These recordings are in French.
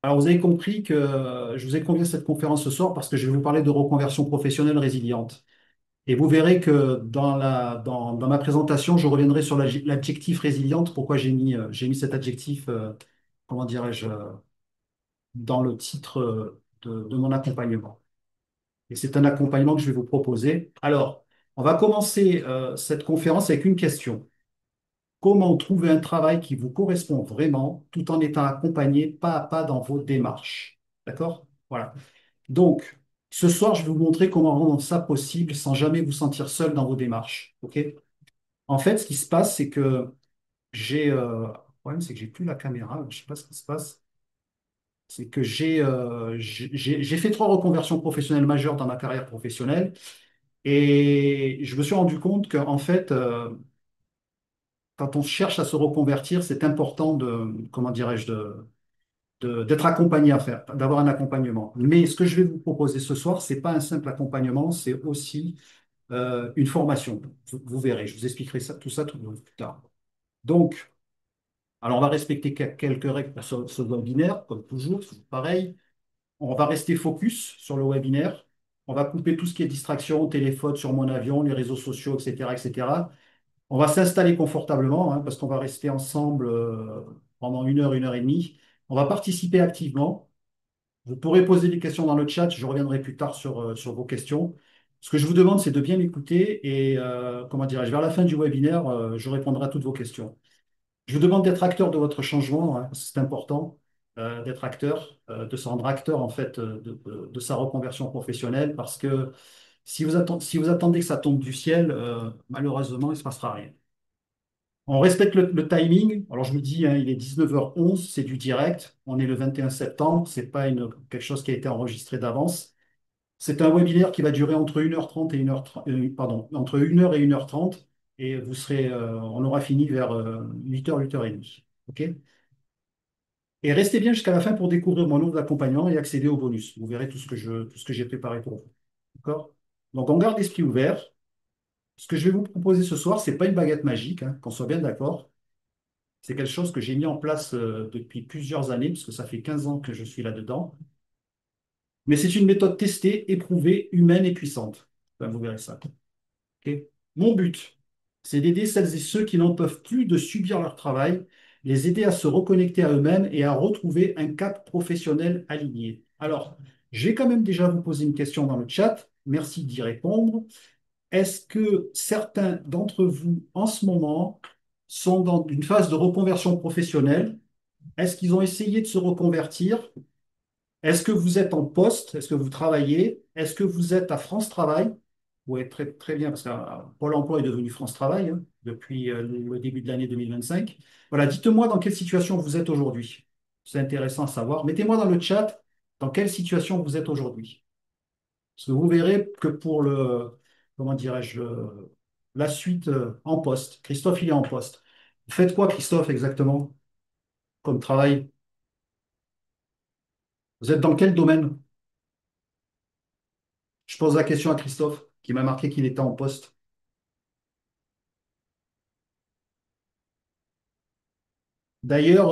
Alors, vous avez compris que je vous ai convié à cette conférence ce soir parce que je vais vous parler de reconversion professionnelle résiliente. Et vous verrez que dans ma présentation, je reviendrai sur l'adjectif résiliente, pourquoi j'ai mis cet adjectif, comment dirais-je, dans le titre de mon accompagnement. Et c'est un accompagnement que je vais vous proposer. Alors, on va commencer cette conférence avec une question. Comment trouver un travail qui vous correspond vraiment tout en étant accompagné pas à pas dans vos démarches? D'accord? Voilà. Donc, ce soir, je vais vous montrer comment rendre ça possible sans jamais vous sentir seul dans vos démarches. OK? En fait, ce qui se passe, c'est que le problème, c'est que j'ai plus la caméra. Je sais pas ce qui se passe. C'est que j'ai fait trois reconversions professionnelles majeures dans ma carrière professionnelle et je me suis rendu compte qu'en fait, quand on cherche à se reconvertir, c'est important comment dirais-je, d'être accompagné à faire, d'avoir un accompagnement. Mais ce que je vais vous proposer ce soir, c'est pas un simple accompagnement, c'est aussi une formation. Vous verrez, je vous expliquerai tout ça tout plus tard. Donc, alors on va respecter quelques règles pour ce webinaire, comme toujours, c'est pareil. On va rester focus sur le webinaire. On va couper tout ce qui est distraction, téléphone sur mon avion, les réseaux sociaux, etc., etc. On va s'installer confortablement, hein, parce qu'on va rester ensemble pendant une heure et demie. On va participer activement. Vous pourrez poser des questions dans le chat, je reviendrai plus tard sur vos questions. Ce que je vous demande, c'est de bien m'écouter et, comment dirais-je, vers la fin du webinaire, je répondrai à toutes vos questions. Je vous demande d'être acteur de votre changement, hein, c'est important, d'être acteur, de se rendre acteur en fait de sa reconversion professionnelle parce que si vous attendez que ça tombe du ciel, malheureusement, il ne se passera rien. On respecte le timing. Alors, je me dis, hein, il est 19h11, c'est du direct. On est le 21 septembre. C'est pas quelque chose qui a été enregistré d'avance. C'est un webinaire qui va durer entre 1h30 et 1h30, pardon, entre 1h et 1h30. Et on aura fini vers 8h, 8h30. OK? Et restez bien jusqu'à la fin pour découvrir mon offre d'accompagnement et accéder au bonus. Vous verrez tout ce que j'ai préparé pour vous. D'accord? Donc, on garde l'esprit ouvert. Ce que je vais vous proposer ce soir, c'est pas une baguette magique, hein, qu'on soit bien d'accord. C'est quelque chose que j'ai mis en place depuis plusieurs années, puisque ça fait 15 ans que je suis là-dedans. Mais c'est une méthode testée, éprouvée, humaine et puissante. Enfin, vous verrez ça. Ok. Mon but, c'est d'aider celles et ceux qui n'en peuvent plus de subir leur travail, les aider à se reconnecter à eux-mêmes et à retrouver un cap professionnel aligné. Alors, je vais quand même déjà vous poser une question dans le chat. Merci d'y répondre. Est-ce que certains d'entre vous, en ce moment, sont dans une phase de reconversion professionnelle? Est-ce qu'ils ont essayé de se reconvertir? Est-ce que vous êtes en poste? Est-ce que vous travaillez? Est-ce que vous êtes à France Travail? Oui, très, très bien, parce que Pôle emploi est devenu France Travail, hein, depuis le début de l'année 2025. Voilà, dites-moi dans quelle situation vous êtes aujourd'hui. C'est intéressant à savoir. Mettez-moi dans le chat dans quelle situation vous êtes aujourd'hui. Parce que vous verrez que pour comment dirais-je, la suite en poste, Christophe, il est en poste. Vous faites quoi, Christophe, exactement, comme travail? Vous êtes dans quel domaine? Je pose la question à Christophe, qui m'a marqué qu'il était en poste. D'ailleurs,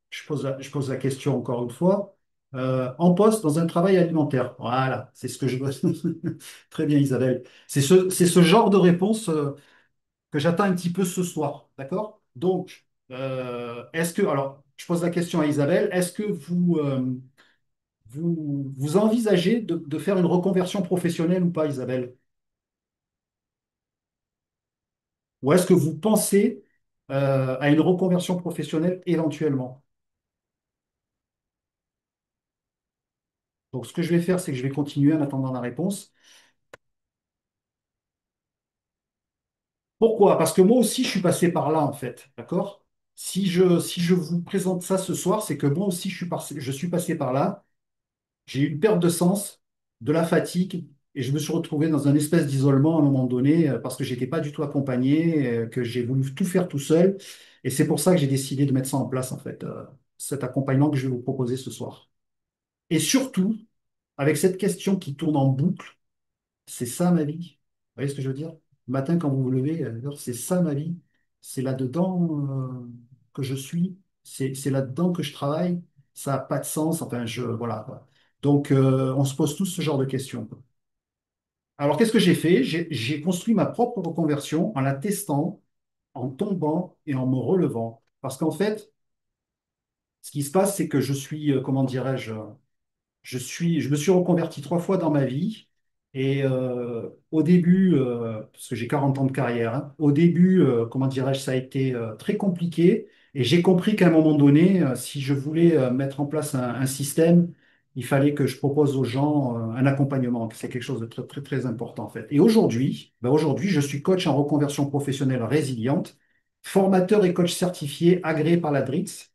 je pose la question encore une fois. En poste dans un travail alimentaire. Voilà, c'est ce que je veux. Très bien, Isabelle. C'est ce genre de réponse que j'attends un petit peu ce soir. D'accord? Donc, alors, je pose la question à Isabelle. Est-ce que vous envisagez de faire une reconversion professionnelle ou pas, Isabelle? Ou est-ce que vous pensez à une reconversion professionnelle éventuellement? Donc, ce que je vais faire, c'est que je vais continuer en attendant la réponse. Pourquoi? Parce que moi aussi, je suis passé par là, en fait. D'accord? Si je vous présente ça ce soir, c'est que moi aussi, je suis passé par là. J'ai eu une perte de sens, de la fatigue, et je me suis retrouvé dans un espèce d'isolement à un moment donné, parce que j'étais pas du tout accompagné, que j'ai voulu tout faire tout seul. Et c'est pour ça que j'ai décidé de mettre ça en place, en fait, cet accompagnement que je vais vous proposer ce soir. Et surtout, avec cette question qui tourne en boucle, c'est ça ma vie. Vous voyez ce que je veux dire? Le matin, quand vous vous levez, c'est ça ma vie. C'est là-dedans que je suis. C'est là-dedans que je travaille. ça n'a pas de sens. Enfin, voilà, quoi. Donc, on se pose tous ce genre de questions, quoi. Alors, qu'est-ce que j'ai fait? J'ai construit ma propre reconversion en la testant, en tombant et en me relevant. Parce qu'en fait, ce qui se passe, c'est que je suis, comment dirais-je, je me suis reconverti 3 fois dans ma vie. Et au début, parce que j'ai 40 ans de carrière, hein, au début, comment dirais-je, ça a été très compliqué. Et j'ai compris qu'à un moment donné, si je voulais mettre en place un système, il fallait que je propose aux gens un accompagnement. C'est quelque chose de très, très, très important, en fait. Et aujourd'hui, aujourd'hui, je suis coach en reconversion professionnelle résiliente, formateur et coach certifié agréé par la DRITS.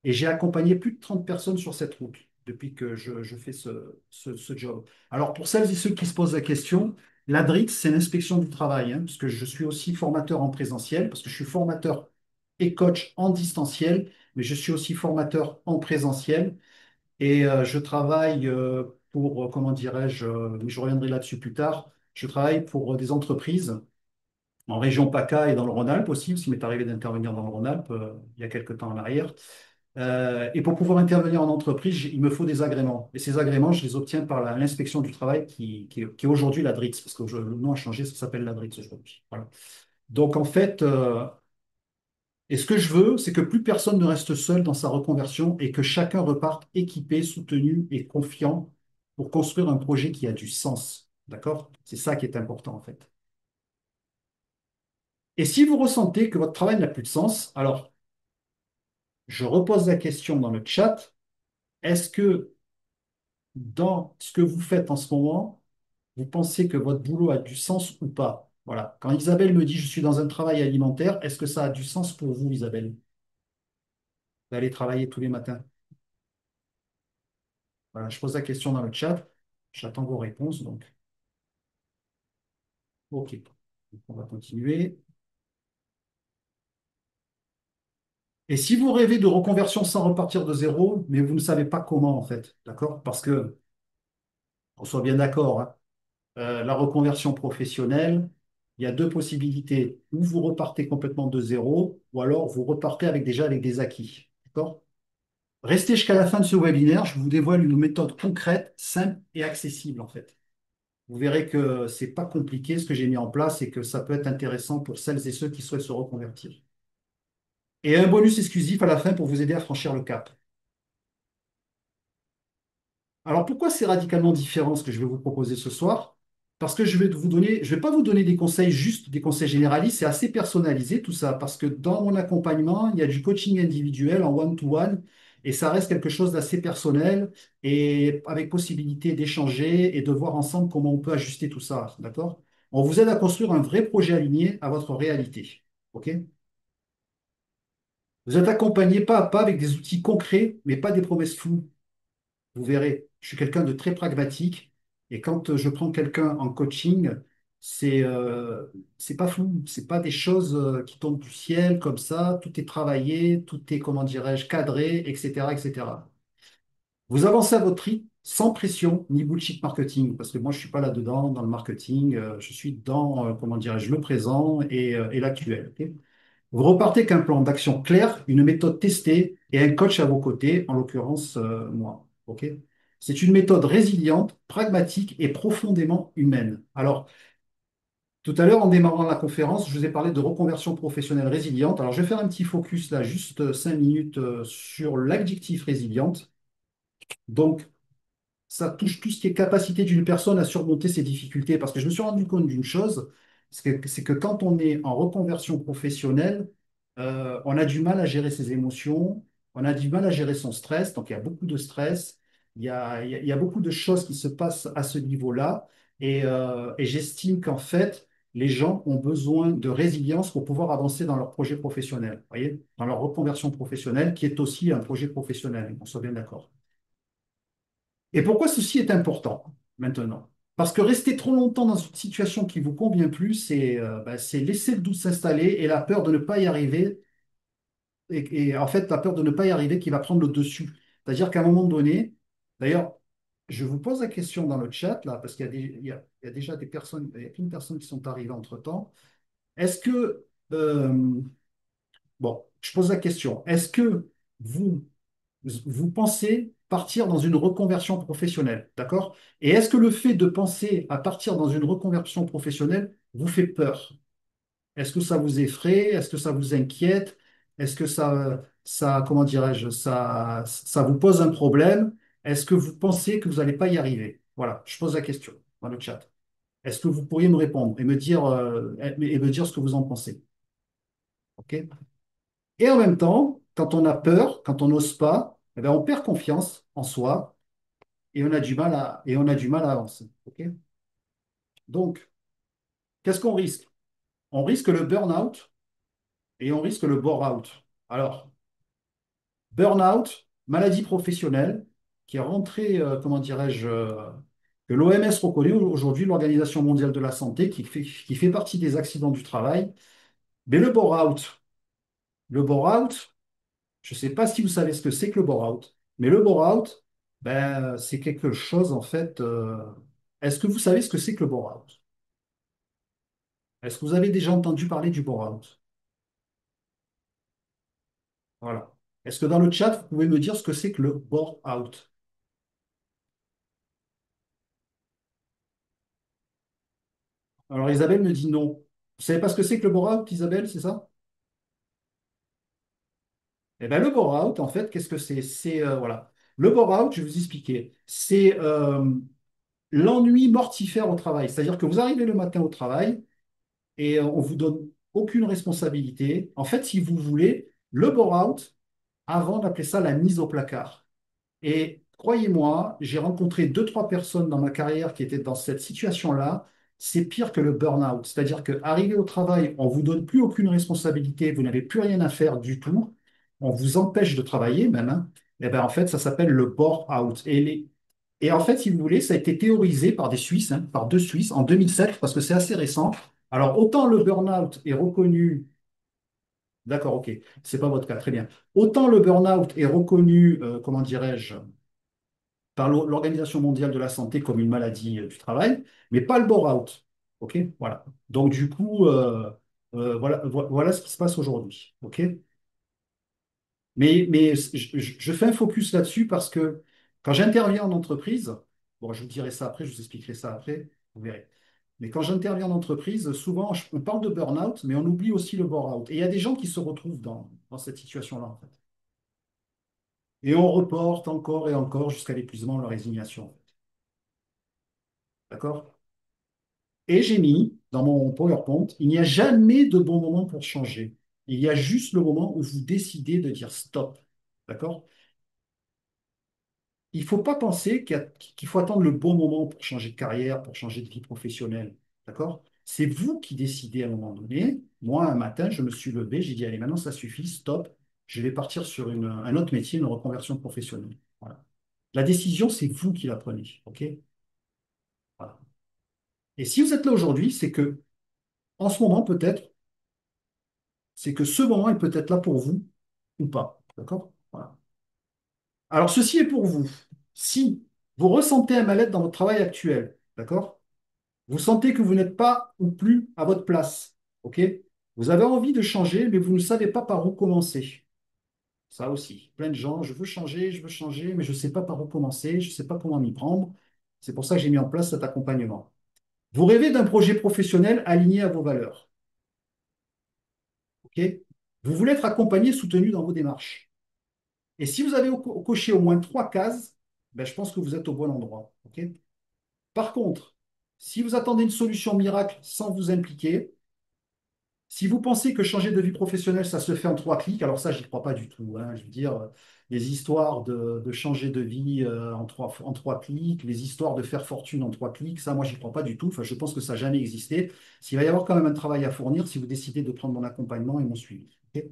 Et j'ai accompagné plus de 30 personnes sur cette route depuis que je fais ce job. Alors, pour celles et ceux qui se posent la question, la DRIX, c'est l'inspection du travail, hein, parce que je suis aussi formateur en présentiel, parce que je suis formateur et coach en distanciel, mais je suis aussi formateur en présentiel. Et je travaille pour, comment dirais-je, mais je reviendrai là-dessus plus tard, je travaille pour des entreprises en région PACA et dans le Rhône-Alpes aussi, parce qu'il m'est arrivé d'intervenir dans le Rhône-Alpes il y a quelques temps en arrière. Et pour pouvoir intervenir en entreprise, il me faut des agréments. Et ces agréments, je les obtiens par l'inspection du travail qui est aujourd'hui la DRIX, parce que le nom a changé, ça s'appelle la DRIX aujourd'hui. Voilà. Donc en fait, et ce que je veux, c'est que plus personne ne reste seul dans sa reconversion et que chacun reparte équipé, soutenu et confiant pour construire un projet qui a du sens. D'accord? C'est ça qui est important en fait. Et si vous ressentez que votre travail n'a plus de sens, alors je repose la question dans le chat. Est-ce que dans ce que vous faites en ce moment, vous pensez que votre boulot a du sens ou pas? Voilà. Quand Isabelle me dit je suis dans un travail alimentaire, est-ce que ça a du sens pour vous, Isabelle, d'aller travailler tous les matins? Voilà, je pose la question dans le chat. J'attends vos réponses. Donc, OK. Donc, on va continuer. Et si vous rêvez de reconversion sans repartir de zéro, mais vous ne savez pas comment, en fait, d'accord? Parce que, on soit bien d'accord, hein, la reconversion professionnelle, il y a deux possibilités. Ou vous repartez complètement de zéro, ou alors vous repartez déjà avec des acquis. D'accord? Restez jusqu'à la fin de ce webinaire, je vous dévoile une méthode concrète, simple et accessible en fait. Vous verrez que c'est pas compliqué ce que j'ai mis en place et que ça peut être intéressant pour celles et ceux qui souhaitent se reconvertir. Et un bonus exclusif à la fin pour vous aider à franchir le cap. Alors pourquoi c'est radicalement différent ce que je vais vous proposer ce soir? Parce que je vais pas vous donner des conseils juste des conseils généralistes, c'est assez personnalisé tout ça, parce que dans mon accompagnement, il y a du coaching individuel en one-to-one, et ça reste quelque chose d'assez personnel, et avec possibilité d'échanger et de voir ensemble comment on peut ajuster tout ça, d'accord? On vous aide à construire un vrai projet aligné à votre réalité, ok? Vous êtes accompagné pas à pas avec des outils concrets, mais pas des promesses floues. Vous verrez, je suis quelqu'un de très pragmatique et quand je prends quelqu'un en coaching, c'est pas flou, c'est pas des choses qui tombent du ciel comme ça, tout est travaillé, tout est, comment dirais-je, cadré, etc., etc. Vous avancez à votre rythme sans pression ni bullshit marketing, parce que moi je suis pas là-dedans dans le marketing, je suis dans, comment dirais-je, le présent et l'actuel. Ok. Vous repartez qu'un plan d'action clair, une méthode testée et un coach à vos côtés, en l'occurrence moi. Ok. C'est une méthode résiliente, pragmatique et profondément humaine. Alors, tout à l'heure, en démarrant la conférence, je vous ai parlé de reconversion professionnelle résiliente. Alors, je vais faire un petit focus là, juste 5 minutes sur l'adjectif résiliente. Donc, ça touche tout ce qui est capacité d'une personne à surmonter ses difficultés. Parce que je me suis rendu compte d'une chose, c'est que quand on est en reconversion professionnelle, on a du mal à gérer ses émotions, on a du mal à gérer son stress. Donc, il y a beaucoup de stress, il y a beaucoup de choses qui se passent à ce niveau-là. Et j'estime qu'en fait, les gens ont besoin de résilience pour pouvoir avancer dans leur projet professionnel, voyez, dans leur reconversion professionnelle, qui est aussi un projet professionnel, on soit bien d'accord. Et pourquoi ceci est important maintenant? Parce que rester trop longtemps dans une situation qui vous convient plus, c'est laisser le doute s'installer et la peur de ne pas y arriver, et en fait la peur de ne pas y arriver qui va prendre le dessus. C'est-à-dire qu'à un moment donné, d'ailleurs, je vous pose la question dans le chat, là, parce qu'il y a, il y a déjà des personnes, il y a plein de personnes qui sont arrivées entre-temps. Est-ce que, bon, je pose la question, est-ce que vous Vous pensez partir dans une reconversion professionnelle, d'accord? Et est-ce que le fait de penser à partir dans une reconversion professionnelle vous fait peur? Est-ce que ça vous effraie? Est-ce que ça vous inquiète? Est-ce que comment dirais-je, ça vous pose un problème? Est-ce que vous pensez que vous n'allez pas y arriver? Voilà, je pose la question dans le chat. Est-ce que vous pourriez me répondre et me dire ce que vous en pensez? OK? Et en même temps, quand on a peur, quand on n'ose pas, eh ben, on perd confiance en soi et on a du mal à avancer. OK? Donc, qu'est-ce qu'on risque? On risque le burn-out et on risque le bore-out. Alors, burn-out, maladie professionnelle, qui est rentrée, comment dirais-je, que l'OMS reconnaît aujourd'hui, l'Organisation mondiale de la santé, qui fait partie des accidents du travail. Mais le bore-out, je ne sais pas si vous savez ce que c'est que le bore-out, mais le bore-out, ben, c'est quelque chose, en fait. Est-ce que vous savez ce que c'est que le bore-out? Est-ce que vous avez déjà entendu parler du bore-out? Voilà. Est-ce que dans le chat, vous pouvez me dire ce que c'est que le bore-out? Alors Isabelle me dit non. Vous savez pas ce que c'est que le bore-out, Isabelle, c'est ça? Eh bien, le bore-out, en fait, qu'est-ce que c'est? Voilà. Le bore-out, je vais vous expliquer. C'est l'ennui mortifère au travail. C'est-à-dire que vous arrivez le matin au travail et on vous donne aucune responsabilité. En fait, si vous voulez, le bore-out, avant d'appeler ça la mise au placard. Et croyez-moi, j'ai rencontré deux, trois personnes dans ma carrière qui étaient dans cette situation-là. C'est pire que le burn-out. C'est-à-dire qu'arriver au travail, on ne vous donne plus aucune responsabilité, vous n'avez plus rien à faire du tout, on vous empêche de travailler même, hein. Et ben en fait, ça s'appelle le bore-out. Et en fait, si vous voulez, ça a été théorisé par des Suisses, hein, par deux Suisses en 2007, parce que c'est assez récent. Alors, autant le burn-out est reconnu. D'accord, ok, c'est pas votre cas, très bien. Autant le burn-out est reconnu, comment dirais-je, par l'Organisation mondiale de la santé comme une maladie du travail, mais pas le bore-out. OK? Voilà. Donc, du coup, voilà ce qui se passe aujourd'hui. OK? Mais je fais un focus là-dessus parce que quand j'interviens en entreprise, bon, je vous dirai ça après, je vous expliquerai ça après, vous verrez. Mais quand j'interviens en entreprise, souvent, on parle de burn-out, mais on oublie aussi le bore-out. Et il y a des gens qui se retrouvent dans cette situation-là, en fait. Et on reporte encore et encore jusqu'à l'épuisement, la résignation, en fait. D'accord? Et j'ai mis dans mon PowerPoint, il n'y a jamais de bon moment pour changer. Il y a juste le moment où vous décidez de dire stop. D'accord? Il ne faut pas penser qu'il faut attendre le bon moment pour changer de carrière, pour changer de vie professionnelle. D'accord? C'est vous qui décidez à un moment donné. Moi, un matin, je me suis levé, j'ai dit, allez, maintenant ça suffit, stop. Je vais partir sur un autre métier, une reconversion professionnelle. Voilà. La décision, c'est vous qui la prenez. OK? Voilà. Et si vous êtes là aujourd'hui, c'est que, en ce moment, peut-être, c'est que ce moment est peut-être là pour vous ou pas. D'accord? Voilà. Alors, ceci est pour vous. Si vous ressentez un mal-être dans votre travail actuel, d'accord? Vous sentez que vous n'êtes pas ou plus à votre place, ok? Vous avez envie de changer, mais vous ne savez pas par où commencer. Ça aussi, plein de gens, je veux changer, mais je ne sais pas par où commencer, je ne sais pas comment m'y prendre. C'est pour ça que j'ai mis en place cet accompagnement. Vous rêvez d'un projet professionnel aligné à vos valeurs, ok? Vous voulez être accompagné, soutenu dans vos démarches. Et si vous avez coché au moins trois cases, ben, je pense que vous êtes au bon endroit. OK. Par contre, si vous attendez une solution miracle sans vous impliquer, si vous pensez que changer de vie professionnelle, ça se fait en trois clics, alors ça, je n'y crois pas du tout, hein. Je veux dire, les histoires de changer de vie en trois clics, les histoires de faire fortune en trois clics, ça, moi, j'y crois pas du tout. Enfin, je pense que ça n'a jamais existé. S'il va y avoir quand même un travail à fournir si vous décidez de prendre mon accompagnement et mon suivi. OK.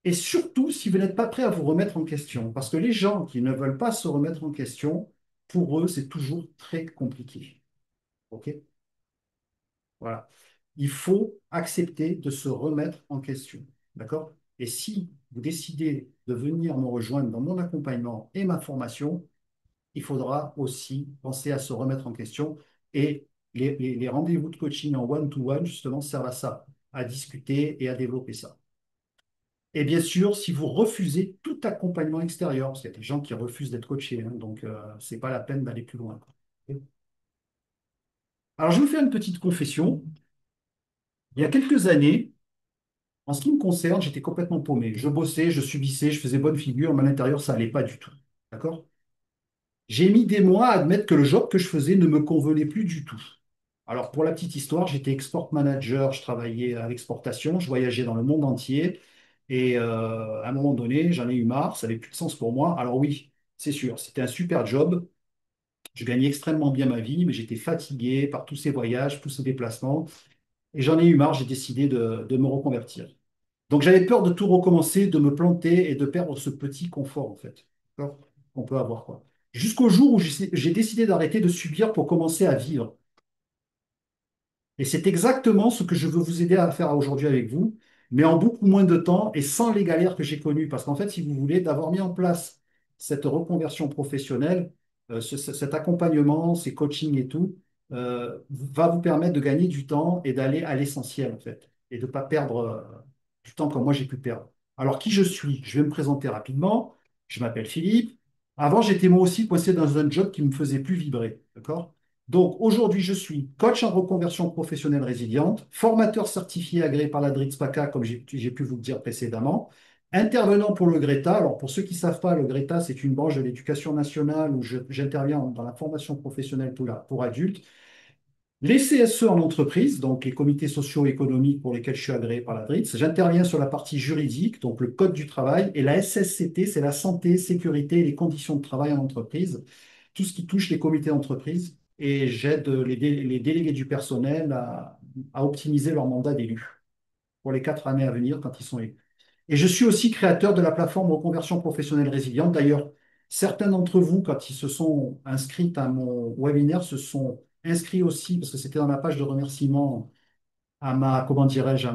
Et surtout, si vous n'êtes pas prêt à vous remettre en question, parce que les gens qui ne veulent pas se remettre en question, pour eux, c'est toujours très compliqué. OK? Voilà. Il faut accepter de se remettre en question. D'accord? Et si vous décidez de venir me rejoindre dans mon accompagnement et ma formation, il faudra aussi penser à se remettre en question. Et les rendez-vous de coaching en one-to-one, justement, servent à ça, à discuter et à développer ça. Et bien sûr, si vous refusez tout accompagnement extérieur, parce qu'il y a des gens qui refusent d'être coachés, hein, donc c'est pas la peine d'aller plus loin, quoi. Alors, je vais vous faire une petite confession. Il y a quelques années, en ce qui me concerne, j'étais complètement paumé. Je bossais, je subissais, je faisais bonne figure, mais à l'intérieur, ça allait pas du tout. D'accord? J'ai mis des mois à admettre que le job que je faisais ne me convenait plus du tout. Alors, pour la petite histoire, j'étais export manager, je travaillais à l'exportation, je voyageais dans le monde entier. Et à un moment donné, j'en ai eu marre, ça n'avait plus de sens pour moi. Alors oui, c'est sûr, c'était un super job. Je gagnais extrêmement bien ma vie, mais j'étais fatigué par tous ces voyages, tous ces déplacements. Et j'en ai eu marre, j'ai décidé de me reconvertir. Donc j'avais peur de tout recommencer, de me planter et de perdre ce petit confort, en fait, d'accord, qu'on peut avoir, quoi. Jusqu'au jour où j'ai décidé d'arrêter de subir pour commencer à vivre. Et c'est exactement ce que je veux vous aider à faire aujourd'hui avec vous, mais en beaucoup moins de temps et sans les galères que j'ai connues. Parce qu'en fait, si vous voulez, d'avoir mis en place cette reconversion professionnelle, cet accompagnement, ces coachings et tout, va vous permettre de gagner du temps et d'aller à l'essentiel, en fait, et de ne pas perdre du temps comme moi j'ai pu perdre. Alors, qui je suis? Je vais me présenter rapidement. Je m'appelle Philippe. Avant, j'étais moi aussi coincé dans un job qui ne me faisait plus vibrer, d'accord? Donc aujourd'hui, je suis coach en reconversion professionnelle résiliente, formateur certifié agréé par la DRIX-PACA, comme j'ai pu vous le dire précédemment, intervenant pour le GRETA. Alors pour ceux qui ne savent pas, le GRETA, c'est une branche de l'éducation nationale où j'interviens dans la formation professionnelle pour adultes. Les CSE en entreprise, donc les comités socio-économiques pour lesquels je suis agréé par la DRIX, j'interviens sur la partie juridique, donc le code du travail, et la SSCT, c'est la santé, sécurité et les conditions de travail en entreprise, tout ce qui touche les comités d'entreprise, et j'aide les délégués du personnel à optimiser leur mandat d'élu pour les 4 années à venir quand ils sont élus. Et je suis aussi créateur de la plateforme Reconversion professionnelle résiliente. D'ailleurs, certains d'entre vous, quand ils se sont inscrits à mon webinaire, se sont inscrits aussi, parce que c'était dans la page de remerciement à ma, comment dirais-je, à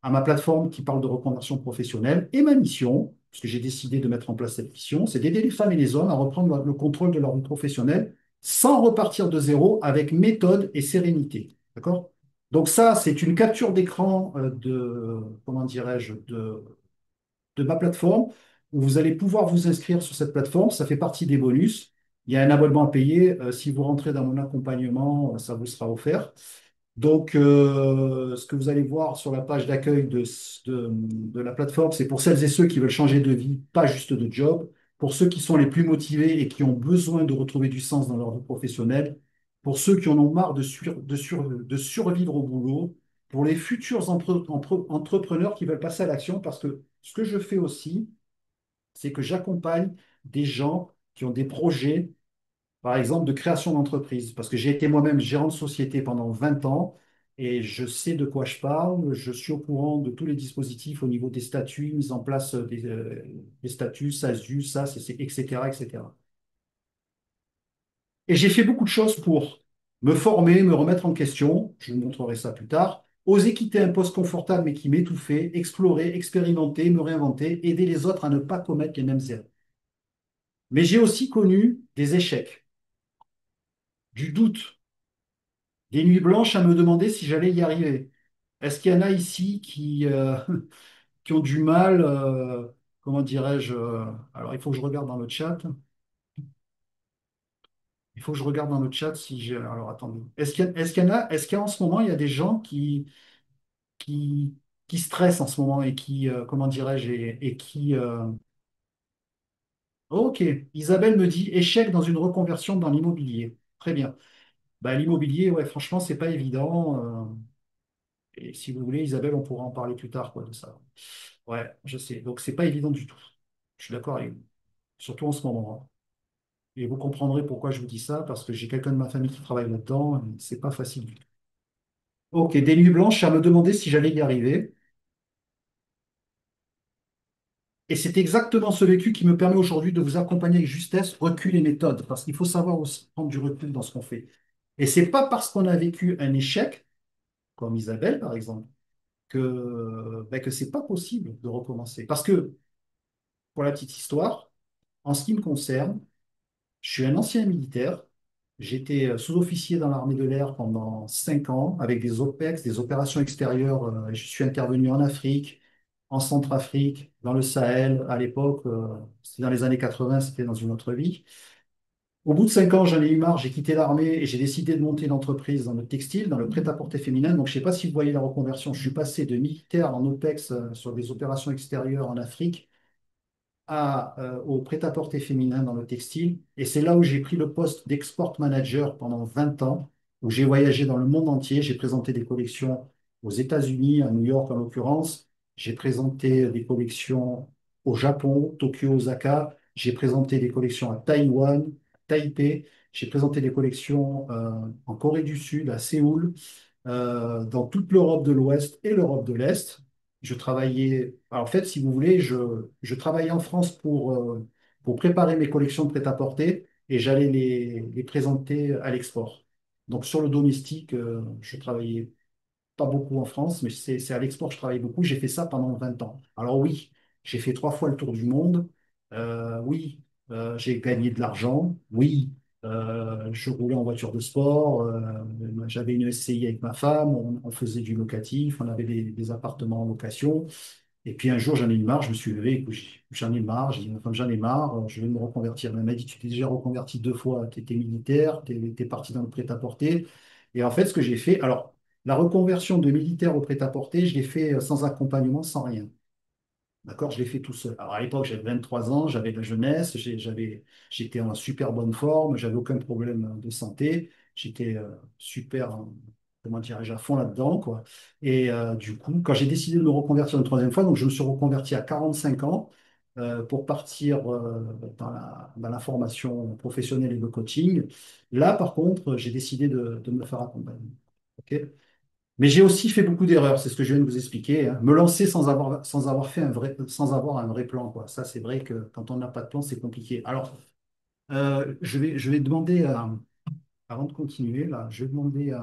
ma plateforme qui parle de reconversion professionnelle. Et ma mission, parce que j'ai décidé de mettre en place cette mission, c'est d'aider les femmes et les hommes à reprendre le contrôle de leur vie professionnelle sans repartir de zéro, avec méthode et sérénité. D'accord? Donc ça, c'est une capture d'écran comment dirais-je, de ma plateforme, où vous allez pouvoir vous inscrire sur cette plateforme. Ça fait partie des bonus. Il y a un abonnement à payer. Si vous rentrez dans mon accompagnement, ça vous sera offert. Donc, ce que vous allez voir sur la page d'accueil de la plateforme, c'est pour celles et ceux qui veulent changer de vie, pas juste de job, pour ceux qui sont les plus motivés et qui ont besoin de retrouver du sens dans leur vie professionnelle, pour ceux qui en ont marre de survivre au boulot, pour les futurs entrepreneurs qui veulent passer à l'action, parce que ce que je fais aussi, c'est que j'accompagne des gens qui ont des projets, par exemple, de création d'entreprise, parce que j'ai été moi-même gérant de société pendant 20 ans et je sais de quoi je parle. Je suis au courant de tous les dispositifs au niveau des statuts, mise en place des statuts, SASU, SAS, etc., etc. Et j'ai fait beaucoup de choses pour me former, me remettre en question, je vous montrerai ça plus tard, oser quitter un poste confortable mais qui m'étouffait, explorer, expérimenter, me réinventer, aider les autres à ne pas commettre les mêmes erreurs. Mais j'ai aussi connu des échecs, du doute, des nuits blanches à me demander si j'allais y arriver. Est-ce qu'il y en a ici qui ont du mal, comment dirais-je, alors il faut que je regarde dans le chat. Il faut que je regarde dans le chat si j'ai. Alors attendez. Est-ce qu'il y a en ce moment, il y a des gens qui, qui stressent en ce moment et qui, comment dirais-je, et qui. Ok, Isabelle me dit échec dans une reconversion dans l'immobilier. Très bien. Bah, l'immobilier, ouais, franchement, c'est pas évident. Et si vous voulez, Isabelle, on pourra en parler plus tard, quoi, de ça. Ouais, je sais. Donc, c'est pas évident du tout. Je suis d'accord avec vous. Surtout en ce moment, hein. Et vous comprendrez pourquoi je vous dis ça, parce que j'ai quelqu'un de ma famille qui travaille là-dedans, et c'est pas facile du tout. Ok, des nuits blanches à me demander si j'allais y arriver. Et c'est exactement ce vécu qui me permet aujourd'hui de vous accompagner avec justesse, recul et méthode, parce qu'il faut savoir aussi prendre du recul dans ce qu'on fait. Et c'est pas parce qu'on a vécu un échec, comme Isabelle par exemple, que c'est pas possible de recommencer. Parce que, pour la petite histoire, en ce qui me concerne, je suis un ancien militaire. J'étais sous-officier dans l'armée de l'air pendant 5 ans avec des OPEX, des opérations extérieures. Je suis intervenu en Afrique, en Centrafrique, dans le Sahel, à l'époque, c'était dans les années 80, c'était dans une autre vie. Au bout de 5 ans, j'en ai eu marre, j'ai quitté l'armée et j'ai décidé de monter une entreprise dans le textile, dans le prêt-à-porter féminin. Donc, je ne sais pas si vous voyez la reconversion. Je suis passé de militaire en OPEX sur des opérations extérieures en Afrique au prêt-à-porter féminin dans le textile. Et c'est là où j'ai pris le poste d'export manager pendant 20 ans, où j'ai voyagé dans le monde entier. J'ai présenté des collections aux États-Unis, à New York en l'occurrence. J'ai présenté des collections au Japon, Tokyo, Osaka. J'ai présenté des collections à Taïwan, Taipei. J'ai présenté des collections en Corée du Sud, à Séoul, dans toute l'Europe de l'Ouest et l'Europe de l'Est. Je travaillais, alors, en fait, si vous voulez, je travaillais en France pour préparer mes collections de prêt-à-porter et j'allais les présenter à l'export. Donc sur le domestique, je travaillais pas beaucoup en France, mais c'est à l'export que je travaille beaucoup. J'ai fait ça pendant 20 ans. Alors oui, j'ai fait 3 fois le tour du monde. Oui, j'ai gagné de l'argent. Oui, je roulais en voiture de sport. J'avais une SCI avec ma femme. On faisait du locatif. On avait des appartements en location. Et puis un jour, j'en ai eu marre. Je me suis levé. Écoute, j'en ai marre. J'ai dit, ma femme, j'en ai marre. Je vais me reconvertir. Elle m'a dit, tu t'es déjà reconverti 2 fois. Tu étais militaire. Tu es parti dans le prêt-à-porter. Et en fait, ce que j'ai fait, alors, la reconversion de militaire au prêt-à-porter, je l'ai fait sans accompagnement, sans rien. D'accord? Je l'ai fait tout seul. Alors à l'époque, j'avais 23 ans, j'avais de la jeunesse, j'étais en super bonne forme, j'avais aucun problème de santé, j'étais super, comment dirais-je, à fond là-dedans, quoi. Et du coup, quand j'ai décidé de me reconvertir une troisième fois, donc je me suis reconverti à 45 ans pour partir dans la formation professionnelle et le coaching. Là, par contre, j'ai décidé de me faire accompagner. OK. Mais j'ai aussi fait beaucoup d'erreurs, c'est ce que je viens de vous expliquer, hein. Me lancer sans avoir fait sans avoir un vrai plan, quoi. Ça, c'est vrai que quand on n'a pas de plan, c'est compliqué. Alors, je vais demander avant de continuer, là, je vais demander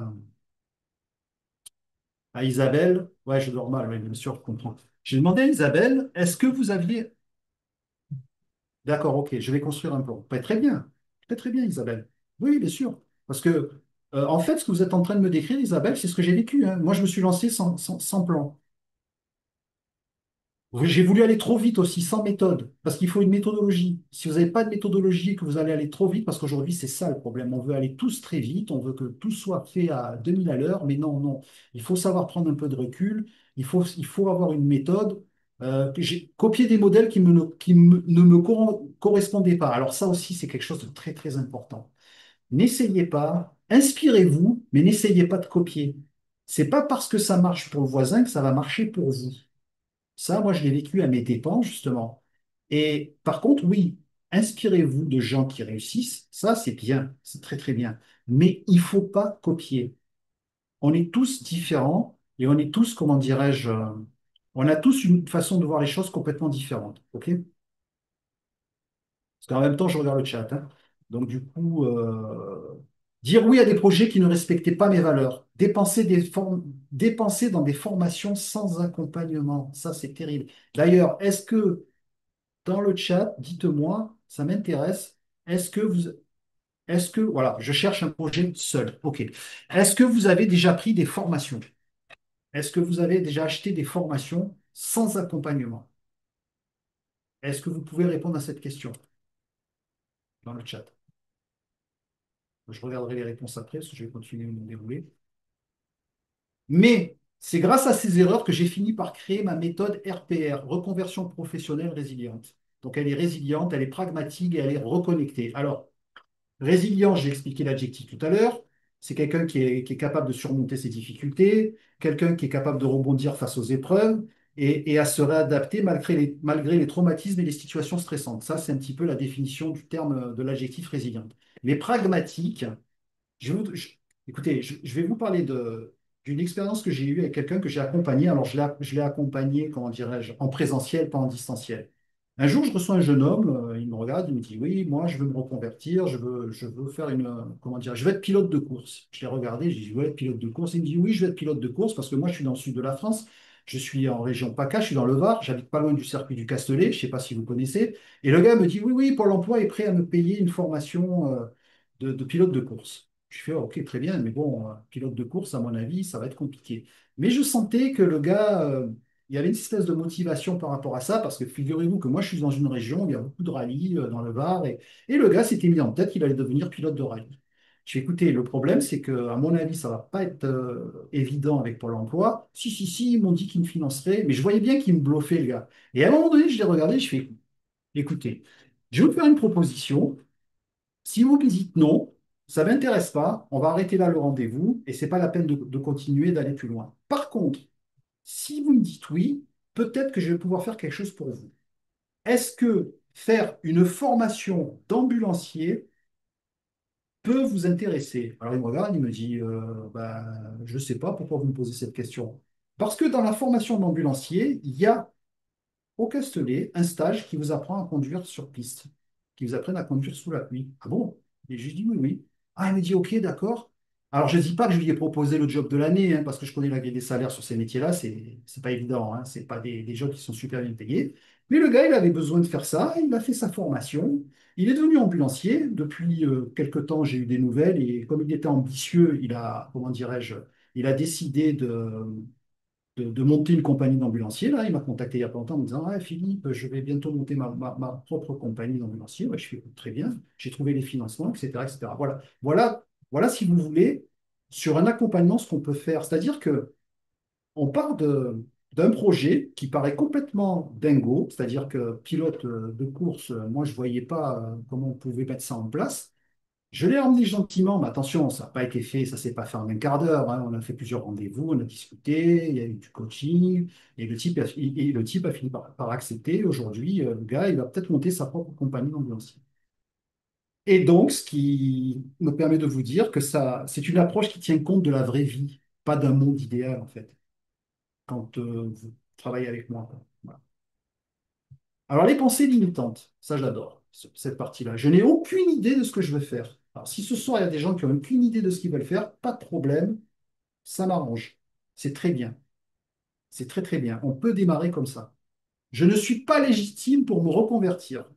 à Isabelle. Ouais, je dors mal, oui, bien sûr, je comprends. J'ai demandé à Isabelle, est-ce que vous aviez. D'accord, ok, je vais construire un plan. Bah, très très bien, Isabelle. Oui, bien sûr. Parce que, en fait, ce que vous êtes en train de me décrire, Isabelle, c'est ce que j'ai vécu, hein. Moi, je me suis lancé sans plan. Oui, j'ai voulu aller trop vite aussi, sans méthode, parce qu'il faut une méthodologie. Si vous n'avez pas de méthodologie, que vous allez aller trop vite, parce qu'aujourd'hui, c'est ça le problème. On veut aller tous très vite, on veut que tout soit fait à 2000 à l'heure, mais non, non. Il faut savoir prendre un peu de recul, il faut avoir une méthode. J'ai copié des modèles ne me correspondaient pas. Alors ça aussi, c'est quelque chose de très, très important. N'essayez pas, inspirez-vous, mais n'essayez pas de copier. C'est pas parce que ça marche pour le voisin que ça va marcher pour vous. Ça, moi, je l'ai vécu à mes dépens, justement. Et par contre, oui, inspirez-vous de gens qui réussissent. Ça, c'est bien, c'est très, très bien. Mais il ne faut pas copier. On est tous différents et on est tous, comment dirais-je, on a tous une façon de voir les choses complètement différente. OK? Parce qu'en même temps, je regarde le chat, hein. Donc, du coup, dire oui à des projets qui ne respectaient pas mes valeurs, dépenser dans des formations sans accompagnement, ça, c'est terrible. D'ailleurs, est-ce que dans le chat, dites-moi, ça m'intéresse. Voilà, je cherche un projet seul. OK. Est-ce que vous avez déjà pris des formations? Est-ce que vous avez déjà acheté des formations sans accompagnement? Est-ce que vous pouvez répondre à cette question dans le chat? Je regarderai les réponses après, parce que je vais continuer de me dérouler. Mais c'est grâce à ces erreurs que j'ai fini par créer ma méthode RPR, reconversion professionnelle résiliente. Donc elle est résiliente, elle est pragmatique et elle est reconnectée. Alors, résilient, j'ai expliqué l'adjectif tout à l'heure. C'est quelqu'un qui est capable de surmonter ses difficultés, quelqu'un qui est capable de rebondir face aux épreuves et à se réadapter malgré les traumatismes et les situations stressantes. Ça, c'est un petit peu la définition du terme de l'adjectif résilient. Mais pragmatique, écoutez, je vais vous parler d'une expérience que j'ai eue avec quelqu'un que j'ai accompagné. Alors, je l'ai accompagné, comment dirais-je, en présentiel, pas en distanciel. Un jour, je reçois un jeune homme, il me regarde, il me dit, oui, moi, je veux me reconvertir, je veux faire comment dire, je veux être pilote de course. Je l'ai regardé, je dis, je veux être pilote de course. Il me dit, oui, je veux être pilote de course parce que moi, je suis dans le sud de la France, je suis en région PACA, je suis dans le Var, j'habite pas loin du circuit du Castellet, je ne sais pas si vous connaissez. Et le gars me dit, oui, oui, Pôle emploi est prêt à me payer une formation de pilote de course. Je fais, ok, très bien, mais bon, pilote de course, à mon avis, ça va être compliqué. Mais je sentais que le gars il y avait une espèce de motivation par rapport à ça, parce que figurez-vous que moi, je suis dans une région où il y a beaucoup de rallyes dans le Var, et le gars s'était mis en tête qu'il allait devenir pilote de rallye. J'ai écouté, le problème, c'est que, à mon avis, ça va pas être évident avec Pôle emploi. Si, si, si, ils m'ont dit qu'ils me financeraient, mais je voyais bien qu'ils me bluffaient, le gars. Et à un moment donné, je l'ai regardé, je fais, écoutez, je vais vous faire une proposition. Si vous me dites non, ça ne m'intéresse pas, on va arrêter là le rendez-vous, et c'est pas la peine de continuer d'aller plus loin. Par contre, si vous me dites oui, peut-être que je vais pouvoir faire quelque chose pour vous. Est-ce que faire une formation d'ambulancier peut vous intéresser? Alors il me regarde, il me dit, je ne sais pas pourquoi vous me posez cette question. Parce que dans la formation d'ambulancier, il y a au Castellet un stage qui vous apprend à conduire sur piste, qui vous apprenne à conduire sous la pluie. Ah bon? Et je lui dis oui, oui. Ah, il me dit ok, d'accord. Alors je ne dis pas que je lui ai proposé le job de l'année, hein, parce que je connais la grille des salaires sur ces métiers-là, c'est pas évident, hein, c'est pas des jobs qui sont super bien payés. Mais le gars, il avait besoin de faire ça, il a fait sa formation, il est devenu ambulancier. Depuis quelque temps, j'ai eu des nouvelles, et comme il était ambitieux, il a, comment dirais-je, il a décidé de monter une compagnie d'ambulanciers. Là, il m'a contacté il y a pas longtemps en me disant, ah, Philippe, je vais bientôt monter ma propre compagnie d'ambulanciers. Ouais, je fais très bien, j'ai trouvé les financements, etc., etc. Voilà, si vous voulez, sur un accompagnement, ce qu'on peut faire. C'est-à-dire que on part d'un projet qui paraît complètement dingo, c'est-à-dire que pilote de course, moi, je ne voyais pas comment on pouvait mettre ça en place. Je l'ai emmené gentiment, mais attention, ça n'a pas été fait, ça s'est pas fait en un quart d'heure, hein. On a fait plusieurs rendez-vous, on a discuté, il y a eu du coaching, et le type a fini par accepter. Aujourd'hui, le gars, il va peut-être monter sa propre compagnie d'ambulancier. Et donc, ce qui me permet de vous dire que ça, c'est une approche qui tient compte de la vraie vie, pas d'un monde idéal, en fait, quand vous travaillez avec moi, quoi. Voilà. Alors, les pensées limitantes, ça j'adore, cette partie-là. Je n'ai aucune idée de ce que je veux faire. Alors, si ce soir, il y a des gens qui n'ont aucune idée de ce qu'ils veulent faire, pas de problème, ça m'arrange. C'est très bien. C'est très très bien. On peut démarrer comme ça. Je ne suis pas légitime pour me reconvertir.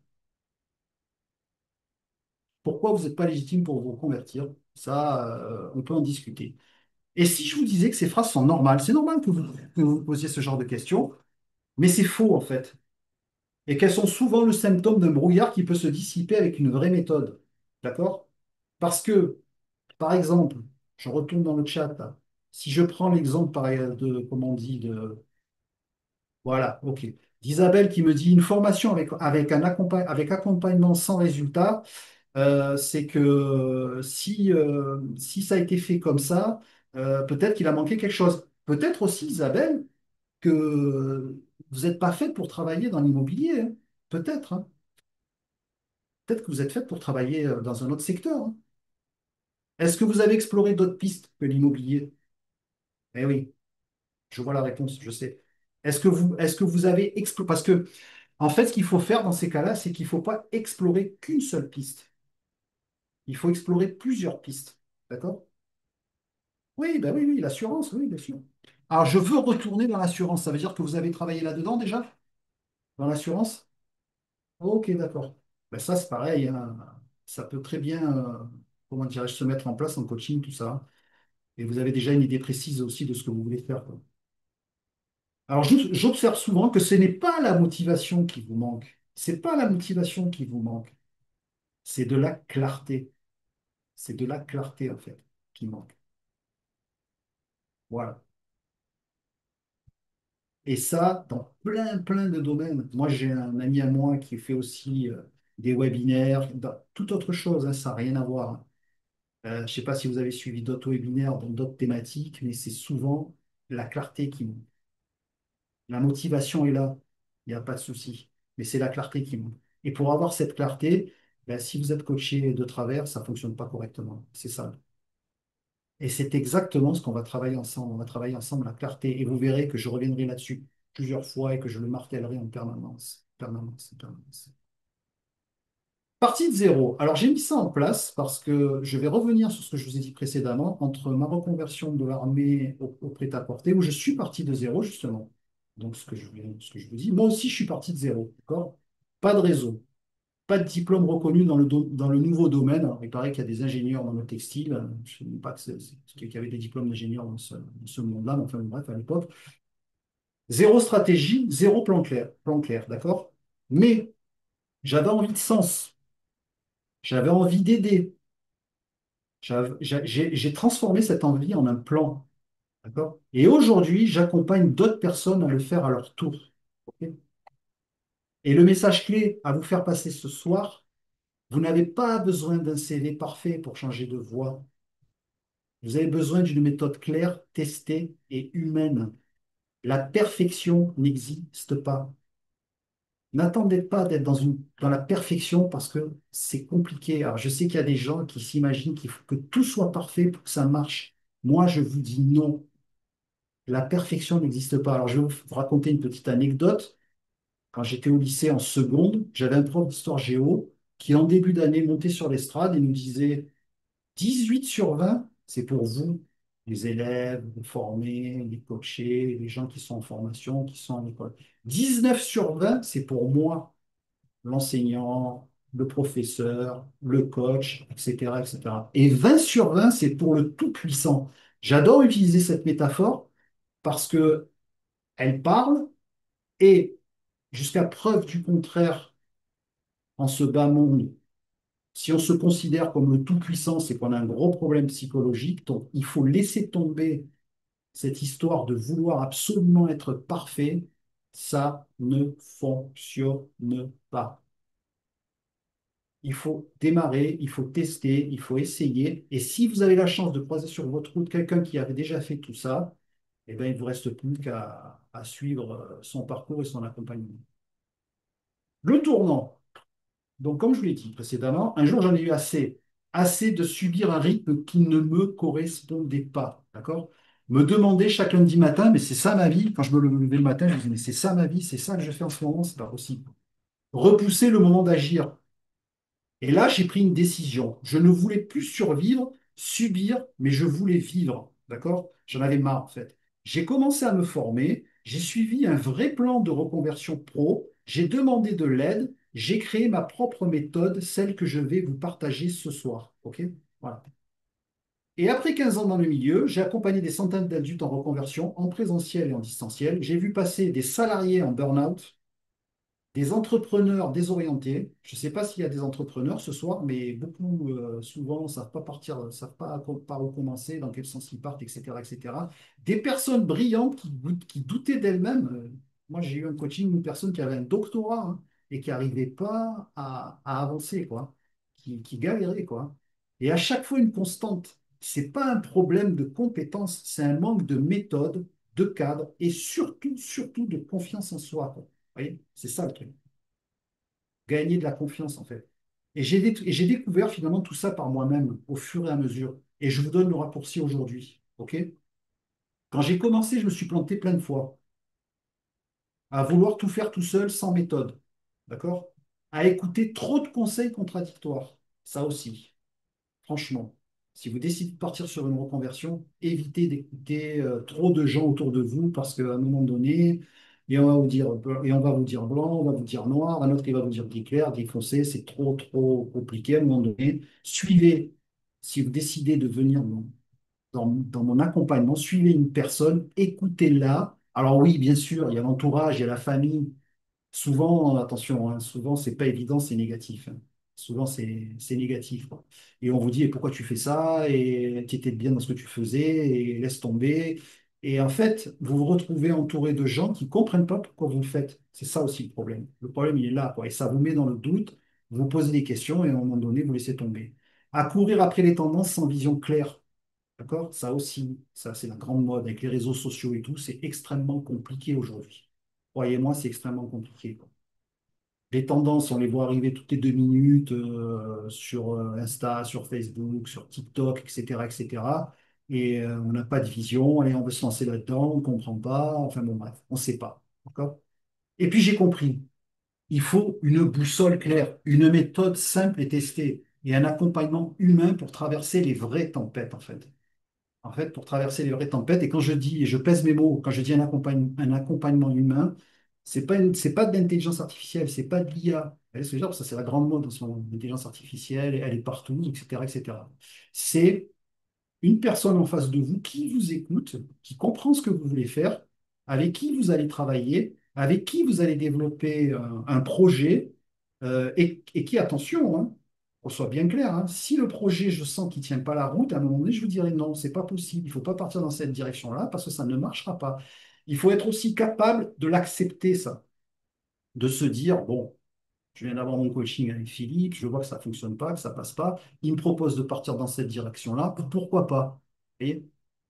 Pourquoi vous n'êtes pas légitime pour vous reconvertir? Ça, on peut en discuter. Et si je vous disais que ces phrases sont normales, c'est normal que vous posiez ce genre de questions, mais c'est faux en fait. Et qu'elles sont souvent le symptôme d'un brouillard qui peut se dissiper avec une vraie méthode. D'accord? Parce que, par exemple, je retourne dans le chat, là. Si je prends l'exemple de, comment on dit, de, voilà, ok, d'Isabelle qui me dit une formation avec accompagnement sans résultat, c'est que si ça a été fait comme ça, peut-être qu'il a manqué quelque chose. Peut-être aussi, Isabelle, que vous n'êtes pas faite pour travailler dans l'immobilier, hein. Peut-être, hein. Peut-être que vous êtes faite pour travailler dans un autre secteur, hein. Est-ce que vous avez exploré d'autres pistes que l'immobilier? Eh oui, je vois la réponse, je sais. Est-ce que vous avez exploré? Parce que, en fait, ce qu'il faut faire dans ces cas-là, c'est qu'il ne faut pas explorer qu'une seule piste. Il faut explorer plusieurs pistes. D'accord? Oui, ben oui, oui, l'assurance, oui, bien sûr. Alors, je veux retourner dans l'assurance. Ça veut dire que vous avez travaillé là-dedans déjà? Dans l'assurance? Ok, d'accord. Ben ça, c'est pareil, hein. Ça peut très bien, comment dirais-je, se mettre en place en coaching, tout ça. Et vous avez déjà une idée précise aussi de ce que vous voulez faire, quoi. Alors, j'observe souvent que ce n'est pas la motivation qui vous manque. C'est pas la motivation qui vous manque. C'est de la clarté. C'est de la clarté, en fait, qui manque. Voilà. Et ça, dans plein, plein de domaines. Moi, j'ai un ami à moi qui fait aussi des webinaires, dans toute autre chose, hein, ça n'a rien à voir. Je ne sais pas si vous avez suivi d'autres webinaires dans d'autres thématiques, mais c'est souvent la clarté qui manque. La motivation est là, il n'y a pas de souci, mais c'est la clarté qui manque. Et pour avoir cette clarté, ben, si vous êtes coaché de travers, ça ne fonctionne pas correctement. C'est ça. Et c'est exactement ce qu'on va travailler ensemble. On va travailler ensemble la clarté. Et vous verrez que je reviendrai là-dessus plusieurs fois et que je le martèlerai en permanence. Permanence, permanence. Partie de zéro. Alors j'ai mis ça en place parce que je vais revenir sur ce que je vous ai dit précédemment, entre ma reconversion de l'armée au prêt-à-porter, où je suis parti de zéro, justement. Donc ce que je vous dis, moi aussi je suis parti de zéro, d'accord? Pas de réseau, pas de diplôme reconnu dans le nouveau domaine. Alors, il paraît qu'il y a des ingénieurs dans le textile. Je ne sais pas qu'il y avait des diplômes d'ingénieurs dans ce monde-là, mais enfin bref, à l'époque. Zéro stratégie, zéro plan clair, d'accord? Mais j'avais envie de sens, j'avais envie d'aider. J'ai transformé cette envie en un plan, d'accord? Et aujourd'hui, j'accompagne d'autres personnes à le faire à leur tour. Ok. Et le message clé à vous faire passer ce soir, vous n'avez pas besoin d'un CV parfait pour changer de voie. Vous avez besoin d'une méthode claire, testée et humaine. La perfection n'existe pas. N'attendez pas d'être dans la perfection parce que c'est compliqué. Alors, je sais qu'il y a des gens qui s'imaginent qu'il faut que tout soit parfait pour que ça marche. Moi, je vous dis non. La perfection n'existe pas. Alors, je vais vous raconter une petite anecdote. Quand j'étais au lycée en seconde, j'avais un prof d'histoire géo qui, en début d'année, montait sur l'estrade et nous disait 18 sur 20, c'est pour vous, les élèves, les formés, les coachés, les gens qui sont en formation, qui sont en école. 19 sur 20, c'est pour moi, l'enseignant, le professeur, le coach, etc., etc. Et 20 sur 20, c'est pour le tout-puissant. J'adore utiliser cette métaphore parce que elle parle et, jusqu'à preuve du contraire, en ce bas monde, si on se considère comme le tout-puissant, c'est qu'on a un gros problème psychologique. Donc, il faut laisser tomber cette histoire de vouloir absolument être parfait. Ça ne fonctionne pas. Il faut démarrer, il faut tester, il faut essayer. Et si vous avez la chance de croiser sur votre route quelqu'un qui avait déjà fait tout ça, eh bien, il ne vous reste plus qu'à suivre son parcours et son accompagnement. Le tournant. Donc, comme je vous l'ai dit précédemment, un jour, j'en ai eu assez. Assez de subir un rythme qui ne me correspondait pas. D'accord? Me demander chaque lundi matin, mais c'est ça ma vie. Quand je me levais le matin, je me disais, mais c'est ça ma vie, c'est ça que je fais en ce moment, c'est pas possible. Repousser le moment d'agir. Et là, j'ai pris une décision. Je ne voulais plus survivre, subir, mais je voulais vivre. D'accord? J'en avais marre, en fait. J'ai commencé à me former, j'ai suivi un vrai plan de reconversion pro, j'ai demandé de l'aide, j'ai créé ma propre méthode, celle que je vais vous partager ce soir. OK? Voilà. Et après 15 ans dans le milieu, j'ai accompagné des centaines d'adultes en reconversion, en présentiel et en distanciel. J'ai vu passer des salariés en burn-out, des entrepreneurs désorientés. Je ne sais pas s'il y a des entrepreneurs ce soir, mais beaucoup, souvent, ne savent pas partir, ne savent pas par où commencer, dans quel sens ils partent, etc., etc. Des personnes brillantes qui doutaient d'elles-mêmes. Moi, j'ai eu un coaching d'une personne qui avait un doctorat, hein, et qui n'arrivait pas à avancer, quoi, qui galérait, quoi. Et à chaque fois, une constante. C'est pas un problème de compétence, c'est un manque de méthode, de cadre et surtout, surtout de confiance en soi, quoi. Vous voyez, c'est ça le truc. Gagner de la confiance, en fait. Et j'ai découvert finalement tout ça par moi-même au fur et à mesure. Et je vous donne le raccourci aujourd'hui. OK? Quand j'ai commencé, je me suis planté plein de fois à vouloir tout faire tout seul sans méthode. D'accord? À écouter trop de conseils contradictoires. Ça aussi. Franchement, si vous décidez de partir sur une reconversion, évitez d'écouter trop de gens autour de vous parce qu'à un moment donné, et on va vous dire blanc, on va vous dire noir, un autre qui va vous dire gris clair, gris foncé, c'est trop, trop compliqué à un moment donné. Suivez, si vous décidez de venir dans mon accompagnement, suivez une personne, écoutez-la. Alors oui, bien sûr, il y a l'entourage, il y a la famille, souvent, attention, hein, souvent, c'est pas évident, c'est négatif, hein. Souvent, c'est négatif, quoi. Et on vous dit, et pourquoi tu fais ça? Et tu étais bien dans ce que tu faisais, et laisse tomber. Et en fait, vous vous retrouvez entouré de gens qui comprennent pas pourquoi vous le faites. C'est ça aussi le problème. Le problème, il est là, quoi. Et ça vous met dans le doute, vous vous posez des questions, et à un moment donné, vous laissez tomber. À courir après les tendances sans vision claire. D'accord? Ça aussi, ça, c'est la grande mode avec les réseaux sociaux et tout. C'est extrêmement compliqué aujourd'hui. Croyez-moi, c'est extrêmement compliqué, quoi. Les tendances, on les voit arriver toutes les 2 minutes sur Insta, sur Facebook, sur TikTok, etc., etc. Et on n'a pas de vision. Allez, on veut se lancer là-dedans, on ne comprend pas. Enfin bon, bref, on ne sait pas. D'accord? Et puis j'ai compris. Il faut une boussole claire, une méthode simple et testée, et un accompagnement humain pour traverser les vraies tempêtes, en fait, pour traverser les vraies tempêtes. Et quand je dis, et je pèse mes mots, quand je dis un accompagnement humain, c'est pas de l'intelligence artificielle, c'est pas de l'IA. Vous voyez ce que je veux dire? Parce que ça, c'est la grande mode en ce moment. L'intelligence artificielle, elle est partout, etc., etc. C'est une personne en face de vous qui vous écoute, qui comprend ce que vous voulez faire avec qui vous allez travailler, avec qui vous allez développer un projet, et qui, attention, hein, qu'on soit bien clair, hein, si le projet, je sens qu'il ne tient pas la route, à un moment donné, je vous dirai non, c'est pas possible, il ne faut pas partir dans cette direction-là parce que ça ne marchera pas. Il faut être aussi capable de l'accepter, ça, de se dire, bon, je viens d'avoir mon coaching avec Philippe, je vois que ça ne fonctionne pas, que ça passe pas. Il me propose de partir dans cette direction-là. Pourquoi pas? Et,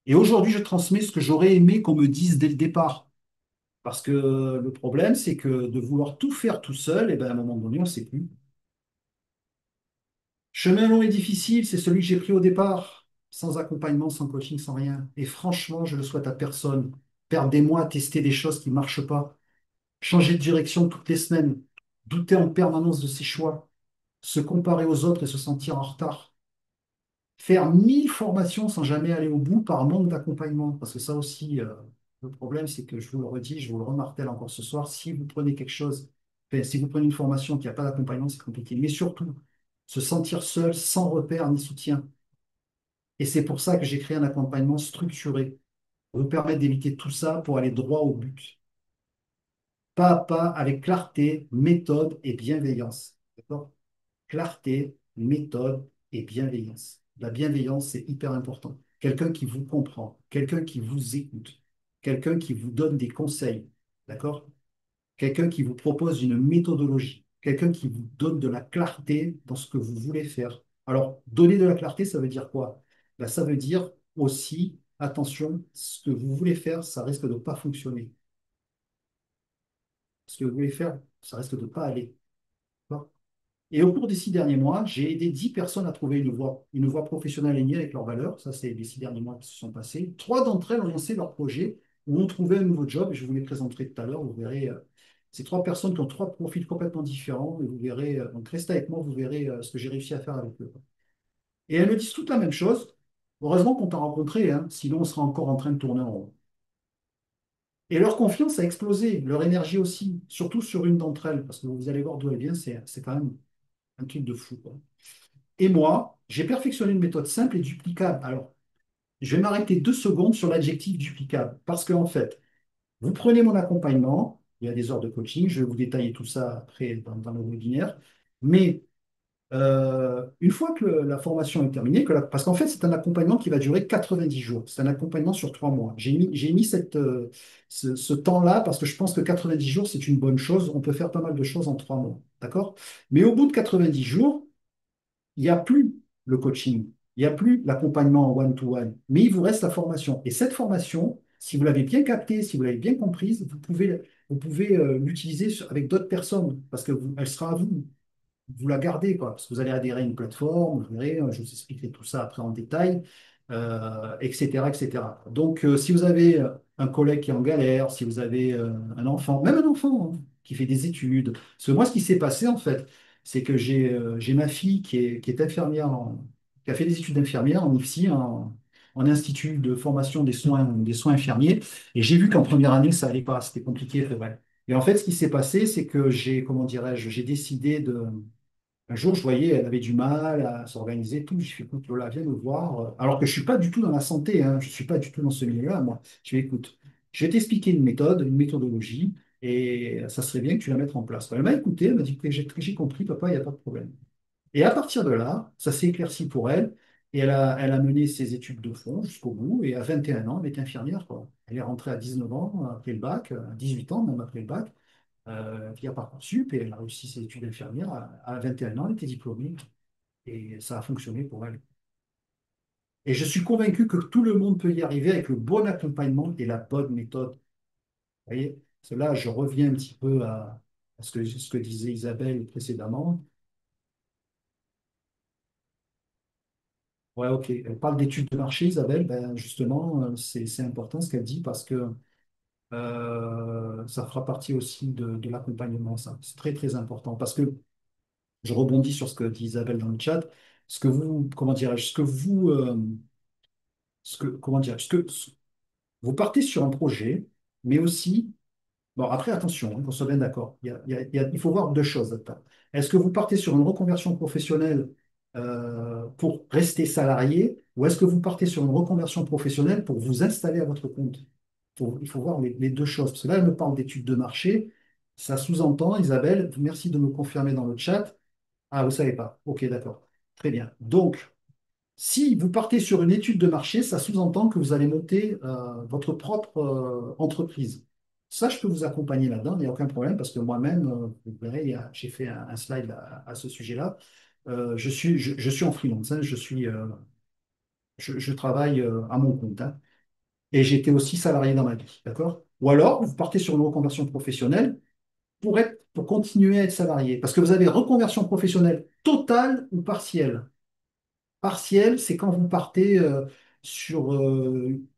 et aujourd'hui, je transmets ce que j'aurais aimé qu'on me dise dès le départ. Parce que le problème, c'est que de vouloir tout faire tout seul, et ben, à un moment donné, on ne sait plus. Chemin long et difficile, c'est celui que j'ai pris au départ, sans accompagnement, sans coaching, sans rien. Et franchement, je le souhaite à personne. Perdre des mois à tester des choses qui ne marchent pas, changer de direction toutes les semaines, douter en permanence de ses choix, se comparer aux autres et se sentir en retard. Faire 1000 formations sans jamais aller au bout par manque d'accompagnement. Parce que ça aussi, le problème, c'est que je vous le redis, je vous le remartèle encore ce soir, si vous prenez quelque chose, enfin, si vous prenez une formation qui n'a pas d'accompagnement, c'est compliqué. Mais surtout, se sentir seul, sans repère ni soutien. Et c'est pour ça que j'ai créé un accompagnement structuré, pour vous permettre d'éviter tout ça pour aller droit au but. Pas à pas, avec clarté, méthode et bienveillance. D'accord? Clarté, méthode et bienveillance. La bienveillance, c'est hyper important. Quelqu'un qui vous comprend, quelqu'un qui vous écoute, quelqu'un qui vous donne des conseils, d'accord? Quelqu'un qui vous propose une méthodologie, quelqu'un qui vous donne de la clarté dans ce que vous voulez faire. Alors, donner de la clarté, ça veut dire quoi? Ben, ça veut dire aussi, attention, ce que vous voulez faire, ça risque de ne pas fonctionner. Ce que vous voulez faire, ça risque de ne pas aller. D'accord. Et au cours des 6 derniers mois, j'ai aidé 10 personnes à trouver une voie professionnelle alignée avec leurs valeurs. Ça, c'est les 6 derniers mois qui se sont passés. Trois d'entre elles ont lancé leur projet ou ont trouvé un nouveau job. Je vous les présenterai tout à l'heure. Vous verrez, ces trois personnes qui ont trois profils complètement différents. Et vous verrez, donc restez avec moi, vous verrez ce que j'ai réussi à faire avec eux. Et elles me disent toutes la même chose. Heureusement qu'on t'a rencontré, hein, sinon on sera encore en train de tourner en rond. Et leur confiance a explosé, leur énergie aussi, surtout sur une d'entre elles, parce que vous allez voir d'où elle vient, c'est quand même un truc de fou, quoi. Et moi, j'ai perfectionné une méthode simple et duplicable. Alors, je vais m'arrêter 2 secondes sur l'adjectif duplicable. Parce qu'en fait, vous prenez mon accompagnement, il y a des heures de coaching, je vais vous détailler tout ça après dans le webinaire. Mais une fois que la formation est terminée, parce qu'en fait, c'est un accompagnement qui va durer 90 jours. C'est un accompagnement sur 3 mois. J'ai mis ce temps-là parce que je pense que 90 jours, c'est une bonne chose. On peut faire pas mal de choses en 3 mois. D'accord? Mais au bout de 90 jours, il n'y a plus le coaching, il n'y a plus l'accompagnement en one-to-one, mais il vous reste la formation. Et cette formation, si vous l'avez bien captée, si vous l'avez bien comprise, vous pouvez l'utiliser avec d'autres personnes parce que elle sera à vous. Vous la gardez, quoi, parce que vous allez adhérer à une plateforme, vous verrez, je vous expliquerai tout ça après en détail, etc., etc. Donc, si vous avez un collègue qui est en galère, si vous avez un enfant, même un enfant hein, qui fait des études, parce que moi, ce qui s'est passé, en fait, c'est que j'ai ma fille qui est infirmière, qui a fait des études d'infirmière en IFSI, en Institut de formation des soins infirmiers, et j'ai vu qu'en première année, ça allait pas, c'était compliqué, c'est vrai. Et en fait, ce qui s'est passé, c'est que comment dirais-je, j'ai décidé de. Un jour, je voyais, elle avait du mal à s'organiser, tout. Je fais, écoute, Lola, viens me voir. Alors que je ne suis pas du tout dans la santé, hein, je ne suis pas du tout dans ce milieu-là, moi. Je fais, écoute, je vais t'expliquer une méthode, une méthodologie, et ça serait bien que tu la mettes en place. Elle m'a écouté, elle m'a dit que j'ai compris, papa, il n'y a pas de problème. Et à partir de là, ça s'est éclairci pour elle, et elle a mené ses études de fond jusqu'au bout, et à 21 ans, elle est infirmière, quoi. Elle est rentrée à 19 ans, après le bac, à 18 ans, même après le bac via Parcoursup et elle a réussi ses études d'infirmière. À 21 ans, elle était diplômée et ça a fonctionné pour elle. Et je suis convaincu que tout le monde peut y arriver avec le bon accompagnement et la bonne méthode. Vous voyez, cela, je reviens un petit peu à ce que disait Isabelle précédemment. Ouais, ok. Elle parle d'études de marché, Isabelle. Ben, justement, c'est important ce qu'elle dit parce que ça fera partie aussi de l'accompagnement, ça. C'est très, très important parce que je rebondis sur ce que dit Isabelle dans le chat. Comment dirais-je, comment dire, vous partez sur un projet, mais aussi, bon, après, attention, hein, qu'on soit bien d'accord, il faut voir 2 choses là-dedans. Est-ce que vous partez sur une reconversion professionnelle pour rester salarié, ou est-ce que vous partez sur une reconversion professionnelle pour vous installer à votre compte? il faut voir les deux choses. Parce que là, elle me parle d'études de marché. Ça sous-entend, Isabelle, merci de me confirmer dans le chat. Ah, vous ne savez pas. OK, d'accord. Très bien. Donc, si vous partez sur une étude de marché, ça sous-entend que vous allez monter votre propre entreprise. Ça, je peux vous accompagner là-dedans, il n'y a aucun problème, parce que moi-même, vous verrez, j'ai fait un slide à ce sujet-là. Je suis en freelance, hein, je travaille à mon compte, hein, et j'étais aussi salarié dans ma vie, d'accord? Ou alors, vous partez sur une reconversion professionnelle pour continuer à être salarié, parce que vous avez reconversion professionnelle totale ou partielle. Partiel, c'est quand vous partez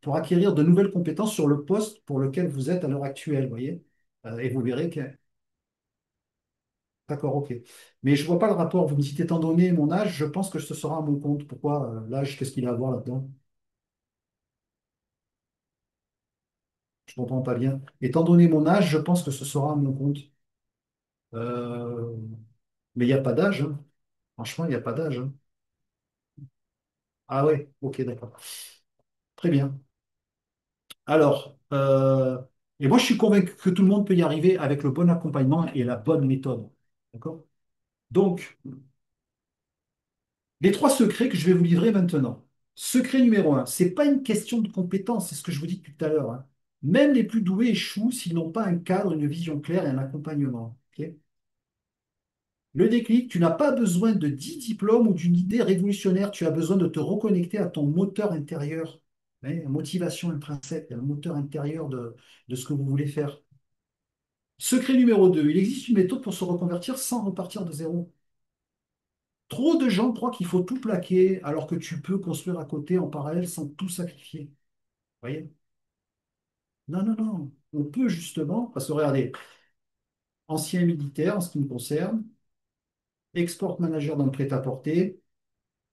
pour acquérir de nouvelles compétences sur le poste pour lequel vous êtes à l'heure actuelle, vous voyez. Et vous verrez que... D'accord, ok. Mais je ne vois pas le rapport. Vous me dites, étant donné mon âge, je pense que ce sera à mon compte. Pourquoi l'âge, qu'est-ce qu'il a à voir là-dedans? Je ne comprends pas bien. Étant donné mon âge, je pense que ce sera à mon compte. Euh, Mais il n'y a pas d'âge, hein. Franchement, il n'y a pas d'âge, hein. Ah ouais, ok, d'accord. Très bien. Alors, et moi je suis convaincu que tout le monde peut y arriver avec le bon accompagnement et la bonne méthode. D'accord? Donc, les trois secrets que je vais vous livrer maintenant. Secret numéro un, c'est pas une question de compétence, c'est ce que je vous dis tout à l'heure, hein. Même les plus doués échouent s'ils n'ont pas un cadre, une vision claire et un accompagnement. Ok. Le déclic, tu n'as pas besoin de 10 diplômes ou d'une idée révolutionnaire, tu as besoin de te reconnecter à ton moteur intérieur. Hein, la motivation intrinsèque, le moteur intérieur de ce que vous voulez faire. Secret numéro 2, il existe une méthode pour se reconvertir sans repartir de zéro. Trop de gens croient qu'il faut tout plaquer alors que tu peux construire à côté en parallèle sans tout sacrifier. Vous voyez? Non, non, non. On peut justement, parce que regardez, ancien militaire en ce qui me concerne, export manager dans le prêt-à-porter,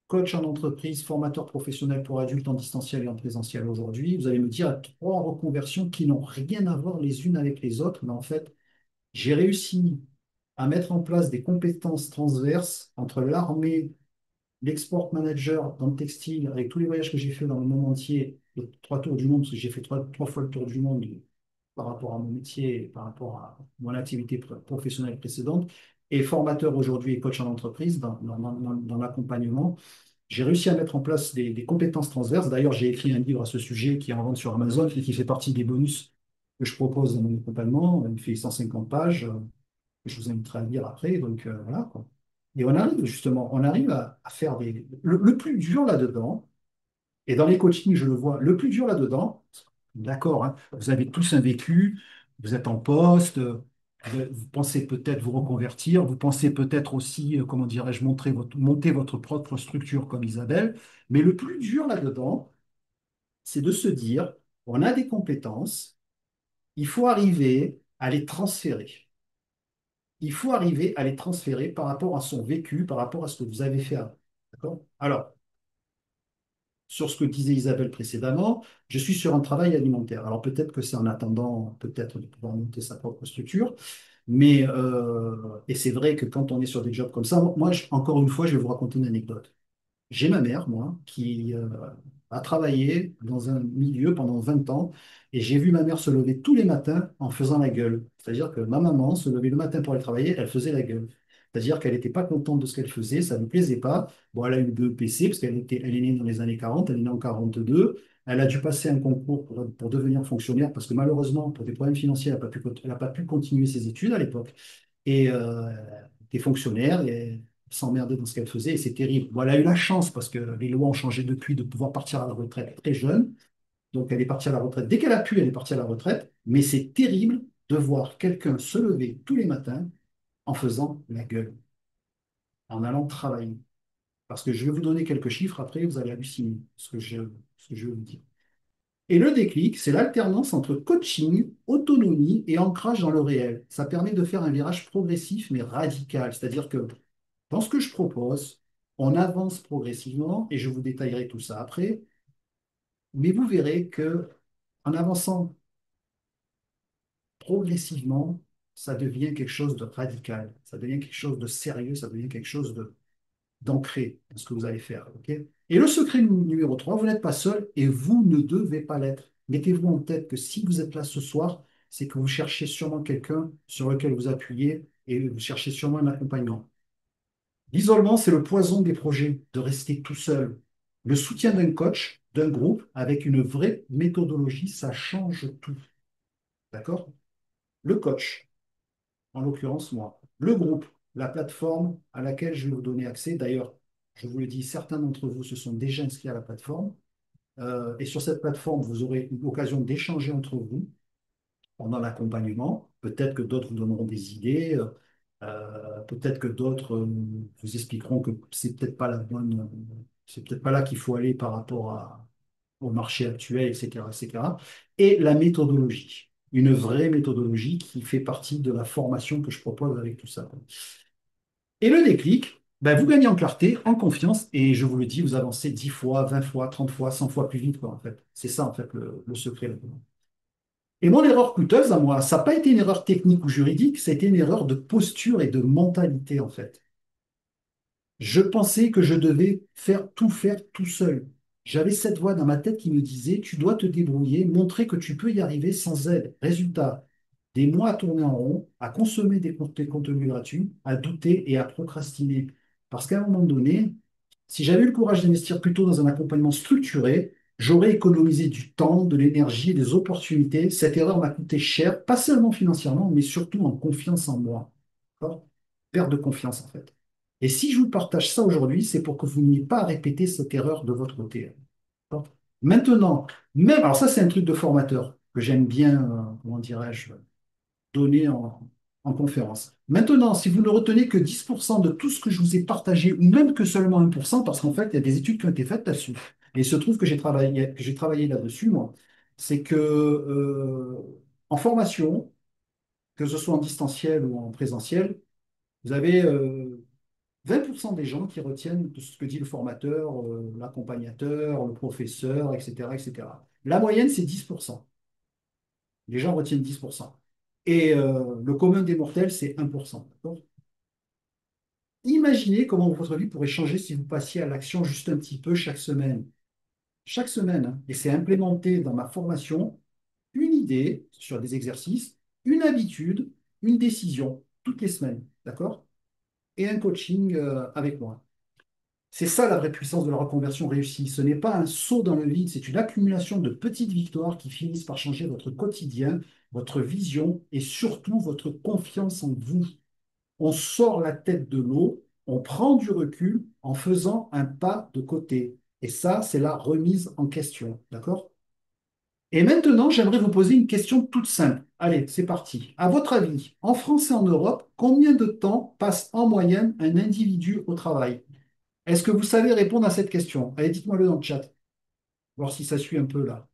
coach en entreprise, formateur professionnel pour adultes en distanciel et en présentiel aujourd'hui. Vous allez me dire trois reconversions qui n'ont rien à voir les unes avec les autres, mais en fait, j'ai réussi à mettre en place des compétences transverses entre l'armée, l'export manager dans le textile, avec tous les voyages que j'ai fait dans le monde entier, les trois tours du monde, parce que j'ai fait trois fois le tour du monde par rapport à mon métier, et par rapport à mon activité professionnelle précédente, et formateur aujourd'hui et coach en entreprise dans l'accompagnement. J'ai réussi à mettre en place des compétences transverses. D'ailleurs, j'ai écrit un livre à ce sujet qui est en vente sur Amazon et qui fait partie des bonus que je propose dans mon accompagnement. Il fait 150 pages. Je vous inviterai à le lire après. Donc, voilà, quoi. Et on arrive justement, on arrive à faire le plus dur là-dedans, et dans les coachings, je le vois, le plus dur là-dedans, d'accord, hein, vous avez tous un vécu, vous êtes en poste, vous pensez peut-être vous reconvertir, vous pensez peut-être aussi, comment dirais-je, monter votre propre structure comme Isabelle, mais le plus dur là-dedans, c'est de se dire, on a des compétences, il faut arriver à les transférer. Il faut arriver à les transférer par rapport à son vécu, par rapport à ce que vous avez fait avant. D'accord? Alors, sur ce que disait Isabelle précédemment, je suis sur un travail alimentaire. Alors peut-être que c'est en attendant peut-être de pouvoir monter sa propre structure, mais et c'est vrai que quand on est sur des jobs comme ça, moi, encore une fois, je vais vous raconter une anecdote. J'ai ma mère, moi, qui a travaillé dans un milieu pendant 20 ans et j'ai vu ma mère se lever tous les matins en faisant la gueule. C'est-à-dire que ma maman se levait le matin pour aller travailler, elle faisait la gueule. C'est-à-dire qu'elle n'était pas contente de ce qu'elle faisait, ça ne lui plaisait pas. Bon, elle a eu deux PC parce elle est née dans les années 40, elle est née en 42. Elle a dû passer un concours pour devenir fonctionnaire parce que malheureusement, pour des problèmes financiers, elle n'a pas pu continuer ses études à l'époque. Et était fonctionnaire et s'emmerdait dans ce qu'elle faisait et c'est terrible. Bon, elle a eu la chance parce que les lois ont changé depuis de pouvoir partir à la retraite très jeune. Donc elle est partie à la retraite. Dès qu'elle a pu, elle est partie à la retraite. Mais c'est terrible de voir quelqu'un se lever tous les matins en faisant la gueule, en allant travailler. Parce que je vais vous donner quelques chiffres après, vous allez halluciner ce que je veux vous dire. Et le déclic, c'est l'alternance entre coaching, autonomie et ancrage dans le réel. Ça permet de faire un virage progressif mais radical. C'est-à-dire que dans ce que je propose, on avance progressivement et je vous détaillerai tout ça après, mais vous verrez que en avançant progressivement, ça devient quelque chose de radical, ça devient quelque chose de sérieux, ça devient quelque chose d'ancré dans ce que vous allez faire. Ok. Et le secret numéro 3, vous n'êtes pas seul et vous ne devez pas l'être. Mettez-vous en tête que si vous êtes là ce soir, c'est que vous cherchez sûrement quelqu'un sur lequel vous appuyez et vous cherchez sûrement un accompagnement. L'isolement, c'est le poison des projets, de rester tout seul. Le soutien d'un coach, d'un groupe, avec une vraie méthodologie, ça change tout. D'accord? Le coach, en l'occurrence moi. Le groupe, la plateforme à laquelle je vais vous donner accès. D'ailleurs, je vous le dis, certains d'entre vous se sont déjà inscrits à la plateforme. Et sur cette plateforme, vous aurez l'occasion d'échanger entre vous pendant l'accompagnement. Peut-être que d'autres vous donneront des idées. Peut-être que d'autres vous expliqueront que c'est peut-être pas la bonne, c'est peut-être pas là qu'il faut aller par rapport au marché actuel, etc., etc. Et la méthodologie, une vraie méthodologie qui fait partie de la formation que je propose avec tout ça. Et le déclic, ben, vous gagnez en clarté, en confiance, et je vous le dis, vous avancez 10 fois, 20 fois, 30 fois, 100 fois plus vite, quoi, en fait. C'est ça, en fait, le secret là-dedans. Et mon erreur coûteuse à moi, ça n'a pas été une erreur technique ou juridique, ça a été une erreur de posture et de mentalité, en fait. Je pensais que je devais faire tout seul. J'avais cette voix dans ma tête qui me disait, tu dois te débrouiller, montrer que tu peux y arriver sans aide. Résultat, des mois à tourner en rond, à consommer des contenus gratuits, à douter et à procrastiner. Parce qu'à un moment donné, si j'avais eu le courage d'investir plutôt dans un accompagnement structuré, j'aurais économisé du temps, de l'énergie et des opportunités. Cette erreur m'a coûté cher, pas seulement financièrement, mais surtout en confiance en moi. D'accord. Perte de confiance, en fait. Et si je vous partage ça aujourd'hui, c'est pour que vous n'ayez pas à répéter cette erreur de votre côté. D'accord. Maintenant, même, alors ça, c'est un truc de formateur que j'aime bien, comment dirais-je, donné en conférence. Maintenant, si vous ne retenez que 10% de tout ce que je vous ai partagé, ou même que seulement 1%, parce qu'en fait, il y a des études qui ont été faites là-dessus, et il se trouve que j'ai travaillé là-dessus, moi, c'est que en formation, que ce soit en distanciel ou en présentiel, vous avez 20% des gens qui retiennent tout ce que dit le formateur, l'accompagnateur, le professeur, etc., etc. La moyenne, c'est 10%. Les gens retiennent 10%. Et le commun des mortels, c'est 1%. D'accord. Imaginez comment votre vie pourrait changer si vous passiez à l'action juste un petit peu chaque semaine. Chaque semaine, hein. Et c'est implémenté dans ma formation, une idée sur des exercices, une habitude, une décision, toutes les semaines. D'accord. Et un coaching avec moi. C'est ça la vraie puissance de la reconversion réussie. Ce n'est pas un saut dans le vide, c'est une accumulation de petites victoires qui finissent par changer votre quotidien, votre vision et surtout votre confiance en vous. On sort la tête de l'eau, on prend du recul en faisant un pas de côté. Et ça, c'est la remise en question. D'accord? Et maintenant, j'aimerais vous poser une question toute simple. Allez, c'est parti. À votre avis, en France et en Europe, combien de temps passe en moyenne un individu au travail? Est-ce que vous savez répondre à cette question? Allez, dites-moi-le dans le chat, voir si ça suit un peu là.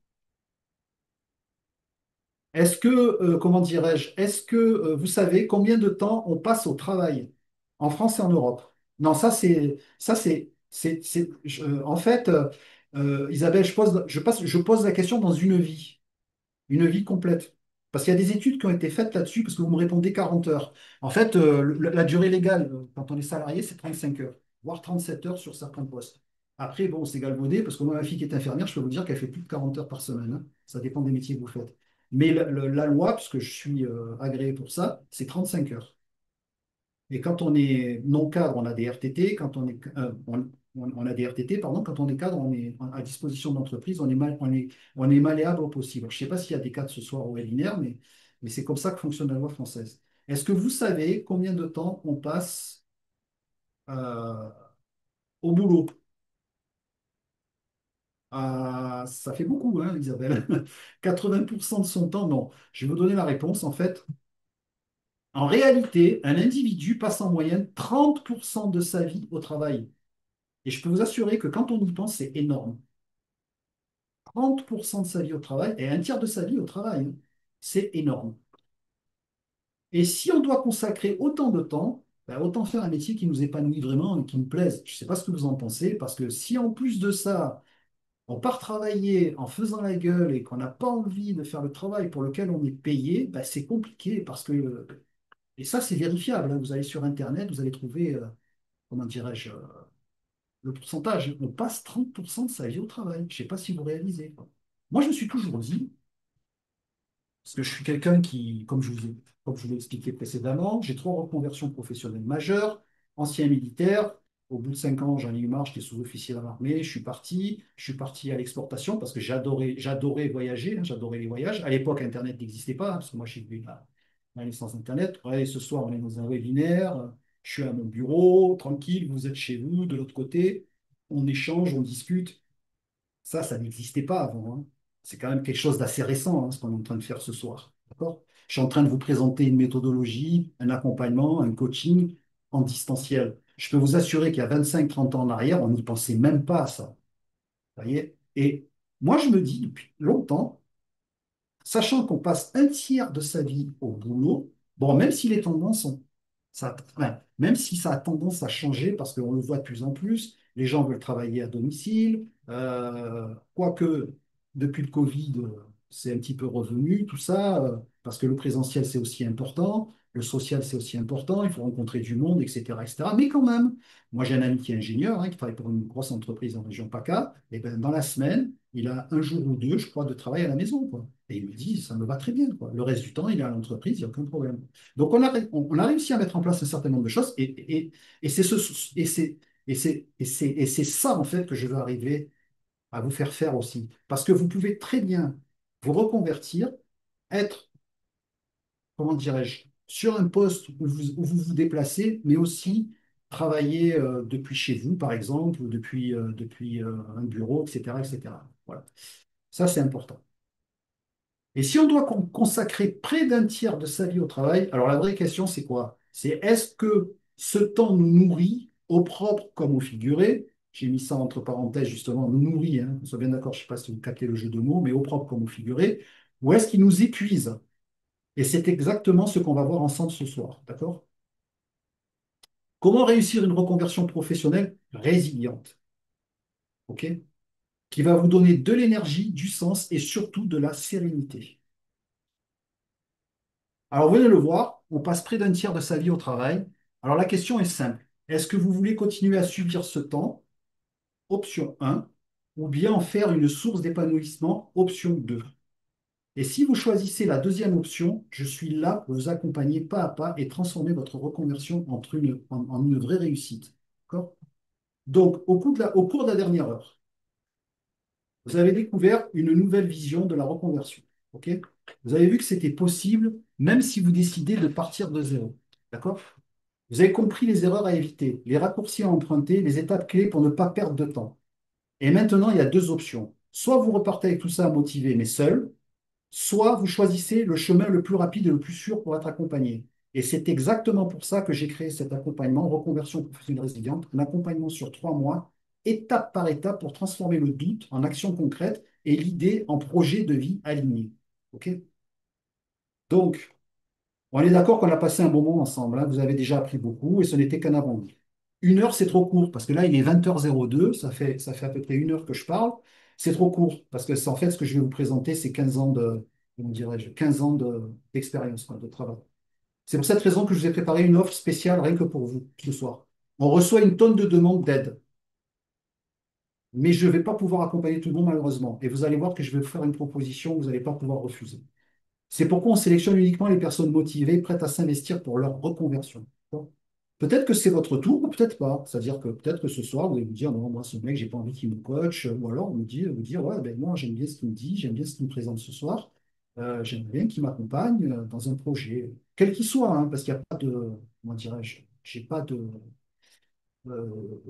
Est-ce que, comment dirais-je, est-ce que vous savez combien de temps on passe au travail en France et en Europe? Non, en fait, Isabelle, je pose la question dans une vie complète. Parce qu'il y a des études qui ont été faites là-dessus, parce que vous me répondez 40 heures. En fait, la durée légale, quand on est salarié, c'est 35 heures, voire 37 heures sur certains postes. Après, bon, c'est galvaudé, parce que moi, ma fille qui est infirmière, je peux vous dire qu'elle fait plus de 40 heures par semaine, hein. Ça dépend des métiers que vous faites. Mais la loi, puisque je suis agréé pour ça, c'est 35 heures. Et quand on est non cadre, on a des RTT. Quand on a des RTT, pardon. Quand on est cadre, on est à disposition de l'entreprise. On est malléable au possible. Je ne sais pas s'il y a des cadres ce soir au webinaire, mais c'est comme ça que fonctionne la loi française. Est-ce que vous savez combien de temps on passe euh, au boulot? Ça fait beaucoup, hein, Isabelle. 80% de son temps, non. Je vais vous donner la réponse. En fait, en réalité, un individu passe en moyenne 30% de sa vie au travail. Et je peux vous assurer que quand on y pense, c'est énorme. 30% de sa vie au travail et un tiers de sa vie au travail, hein. C'est énorme. Et si on doit consacrer autant de temps, ben, autant faire un métier qui nous épanouit vraiment et qui nous plaise. Je ne sais pas ce que vous en pensez, parce que si en plus de ça, on part travailler en faisant la gueule et qu'on n'a pas envie de faire le travail pour lequel on est payé, ben, c'est compliqué parce que, et ça c'est vérifiable, hein. Vous allez sur Internet, vous allez trouver, comment dirais-je, le pourcentage. On passe 30% de sa vie au travail. Je ne sais pas si vous réalisez, quoi. Moi, je me suis toujours dit, parce que je suis quelqu'un qui, comme je vous l'ai expliqué précédemment, j'ai trois reconversions professionnelles majeures, ancien militaire. Au bout de 5 ans, j'en ai eu marre, j'étais sous-officier dans l'armée, je suis parti à l'exportation parce que j'adorais voyager, hein, j'adorais les voyages. À l'époque, Internet n'existait pas, hein, parce que moi, j'ai vu la naissance d'Internet. Ouais, ce soir, on est dans un webinaire, je suis à mon bureau, tranquille, vous êtes chez vous, de l'autre côté, on échange, on discute. Ça n'existait pas avant, hein. C'est quand même quelque chose d'assez récent, hein, ce qu'on est en train de faire ce soir. D'accord? Je suis en train de vous présenter une méthodologie, un accompagnement, un coaching en distanciel. Je peux vous assurer qu'il y a 25-30 ans en arrière, on n'y pensait même pas à ça. Vous voyez? Et moi, je me dis depuis longtemps, sachant qu'on passe un tiers de sa vie au boulot, bon, même si les tendances sont, même si ça a tendance à changer, parce qu'on le voit de plus en plus, les gens veulent travailler à domicile, quoique depuis le Covid, c'est un petit peu revenu, tout ça, parce que le présentiel, c'est aussi important, le social, c'est aussi important, il faut rencontrer du monde, etc., etc. Mais quand même, moi, j'ai un ami qui est ingénieur, hein, qui travaille pour une grosse entreprise en région PACA, et ben, dans la semaine, il a un jour ou deux, je crois, de travail à la maison, quoi. Et il me dit, ça me va très bien, quoi. Le reste du temps, il est à l'entreprise, il n'y a aucun problème. Donc, on a réussi à mettre en place un certain nombre de choses et c'est ce, et c'est ça, en fait, que je veux arriver à vous faire faire aussi. Parce que vous pouvez très bien vous reconvertir, être, comment dirais-je, sur un poste où vous vous déplacez, mais aussi travailler depuis chez vous, par exemple, ou depuis un bureau, etc., etc. Voilà. Ça, c'est important. Et si on doit consacrer près d'un tiers de sa vie au travail, alors la vraie question, c'est quoi? C'est est-ce que ce temps nous nourrit au propre comme au figuré? J'ai mis ça entre parenthèses, justement, nous nourrit, hein, on soit bien d'accord, je ne sais pas si vous captez le jeu de mots, mais au propre comme au figuré, ou est-ce qu'il nous épuise? Et c'est exactement ce qu'on va voir ensemble ce soir, d'accord? Comment réussir une reconversion professionnelle résiliente, ok? Qui va vous donner de l'énergie, du sens et surtout de la sérénité. Alors, vous venez de le voir, on passe près d'un tiers de sa vie au travail. Alors, la question est simple. Est-ce que vous voulez continuer à subir ce temps, option 1, ou bien en faire une source d'épanouissement, option 2? Et si vous choisissez la deuxième option, je suis là pour vous accompagner pas à pas et transformer votre reconversion en une vraie réussite. D'accord? Donc, au cours de la dernière heure, vous avez découvert une nouvelle vision de la reconversion. OK? Vous avez vu que c'était possible, même si vous décidez de partir de zéro. D'accord? Vous avez compris les erreurs à éviter, les raccourcis à emprunter, les étapes clés pour ne pas perdre de temps. Et maintenant, il y a deux options. Soit vous repartez avec tout ça motivé, mais seul, soit vous choisissez le chemin le plus rapide et le plus sûr pour être accompagné. Et c'est exactement pour ça que j'ai créé cet accompagnement, reconversion professionnelle résiliente, un accompagnement sur 3 mois, étape par étape, pour transformer le doute en action concrète et l'idée en projet de vie aligné. OK? Donc, on est d'accord qu'on a passé un bon moment ensemble, hein. Vous avez déjà appris beaucoup et ce n'était qu'un avant-goût. 1 heure, c'est trop court parce que là, il est 20h02, ça fait à peu près 1 heure que je parle. C'est trop court parce que c'est en fait ce que je vais vous présenter, c'est 15 ans comment dirais-je, 15 ans d'expérience, quoi, de travail. C'est pour cette raison que je vous ai préparé une offre spéciale rien que pour vous ce soir. On reçoit une tonne de demandes d'aide, mais je ne vais pas pouvoir accompagner tout le monde malheureusement. Et vous allez voir que je vais vous faire une proposition que vous n'allez pas pouvoir refuser. C'est pourquoi on sélectionne uniquement les personnes motivées, prêtes à s'investir pour leur reconversion. D'accord. Peut-être que c'est votre tour, ou peut-être pas. C'est-à-dire que peut-être que ce soir, vous allez vous dire, non, moi, ce mec, j'ai pas envie qu'il me coach. Ou alors vous dire, ouais, ben, moi, j'aime bien ce qu'il me dit, j'aime bien ce qu'il me présente ce soir. J'aimerais bien qu'il m'accompagne dans un projet, quel qu'il soit, hein, parce qu'il n'y a pas de, comment dirais-je, j'ai pas de,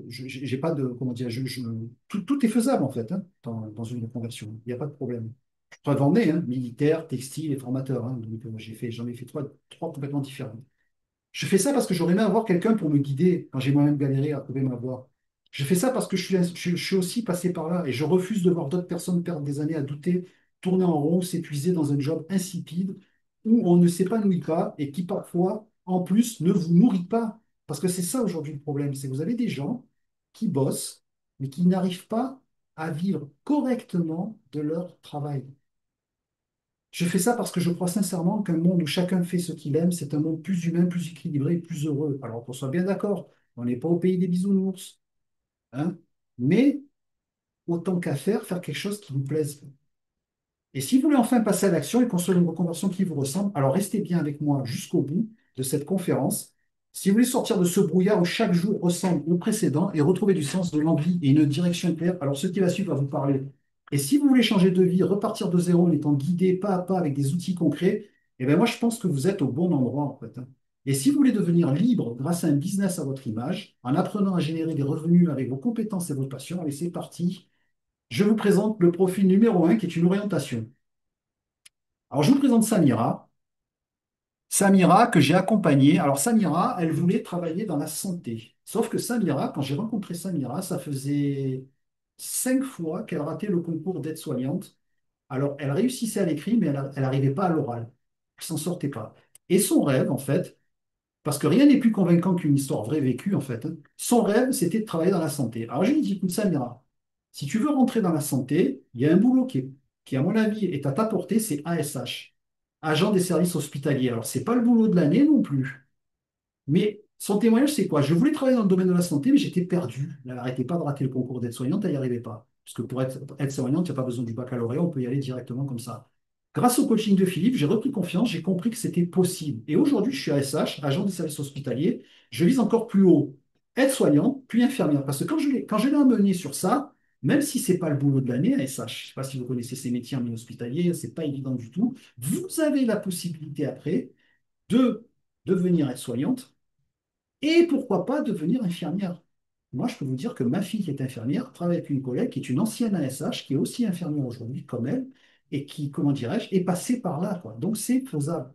j'ai pas de, comment dire, tout est faisable en fait, hein, dans une reconversion. Il n'y a pas de problème. Preuve en est, hein, militaire, textile et formateur, hein. Donc, j'en ai fait trois complètement différents. Je fais ça parce que j'aurais aimé avoir quelqu'un pour me guider quand j'ai moi-même galéré à trouver ma voie. Je fais ça parce que je suis aussi passé par là et je refuse de voir d'autres personnes perdre des années à douter, tourner en rond, s'épuiser dans un job insipide où on ne s'épanouit pas et qui parfois, en plus, ne vous nourrit pas. Parce que c'est ça aujourd'hui le problème, c'est que vous avez des gens qui bossent, mais qui n'arrivent pas à vivre correctement de leur travail. Je fais ça parce que je crois sincèrement qu'un monde où chacun fait ce qu'il aime, c'est un monde plus humain, plus équilibré, plus heureux. Alors qu'on soit bien d'accord, on n'est pas au pays des bisounours, hein, mais autant qu'à faire, faire quelque chose qui nous plaise. Et si vous voulez enfin passer à l'action et construire une reconversion qui vous ressemble, alors restez bien avec moi jusqu'au bout de cette conférence. Si vous voulez sortir de ce brouillard où chaque jour ressemble au précédent et retrouver du sens, de l'envie et une direction claire, alors ce qui va suivre va vous parler. Et si vous voulez changer de vie, repartir de zéro en étant guidé pas à pas avec des outils concrets, eh bien moi je pense que vous êtes au bon endroit en fait, hein. Et si vous voulez devenir libre grâce à un business à votre image, en apprenant à générer des revenus avec vos compétences et vos passions, allez c'est parti. Je vous présente le profil numéro un qui est une orientation. Alors, je vous présente Samira. Samira, que j'ai accompagnée. Alors, Samira, elle voulait travailler dans la santé. Sauf que Samira, quand j'ai rencontré Samira, ça faisait 5 fois qu'elle ratait le concours d'aide-soignante. Alors, elle réussissait à l'écrit, mais elle n'arrivait pas à l'oral. Elle s'en sortait pas. Et son rêve, en fait, parce que rien n'est plus convaincant qu'une histoire vraie vécue, en fait, hein, son rêve, c'était de travailler dans la santé. Alors, je lui ai dit, écoute, Samira, si tu veux rentrer dans la santé, il y a un boulot qui, à mon avis, est à ta portée, c'est ASH, agent des services hospitaliers. Alors, c'est pas le boulot de l'année non plus. Mais son témoignage, c'est quoi? Je voulais travailler dans le domaine de la santé, mais j'étais perdu. Elle n'arrêtait pas de rater le concours d'aide-soignante, elle n'y arrivait pas. Parce que pour être aide-soignante, il n'y a pas besoin du baccalauréat, on peut y aller directement comme ça. Grâce au coaching de Philippe, j'ai repris confiance, j'ai compris que c'était possible. Et aujourd'hui, je suis ASH, agent des services hospitaliers. Je vise encore plus haut, aide-soignante, puis infirmière. Parce que quand je l'ai amené sur ça, même si ce n'est pas le boulot de l'année, ASH, je ne sais pas si vous connaissez ces métiers en milieu hospitalier, ce n'est pas évident du tout. Vous avez la possibilité après de devenir aide-soignante et pourquoi pas devenir infirmière? Moi, je peux vous dire que ma fille qui est infirmière travaille avec une collègue qui est une ancienne ASH, qui est aussi infirmière aujourd'hui, comme elle, et qui, comment dirais-je, est passée par là, quoi. Donc, c'est faisable.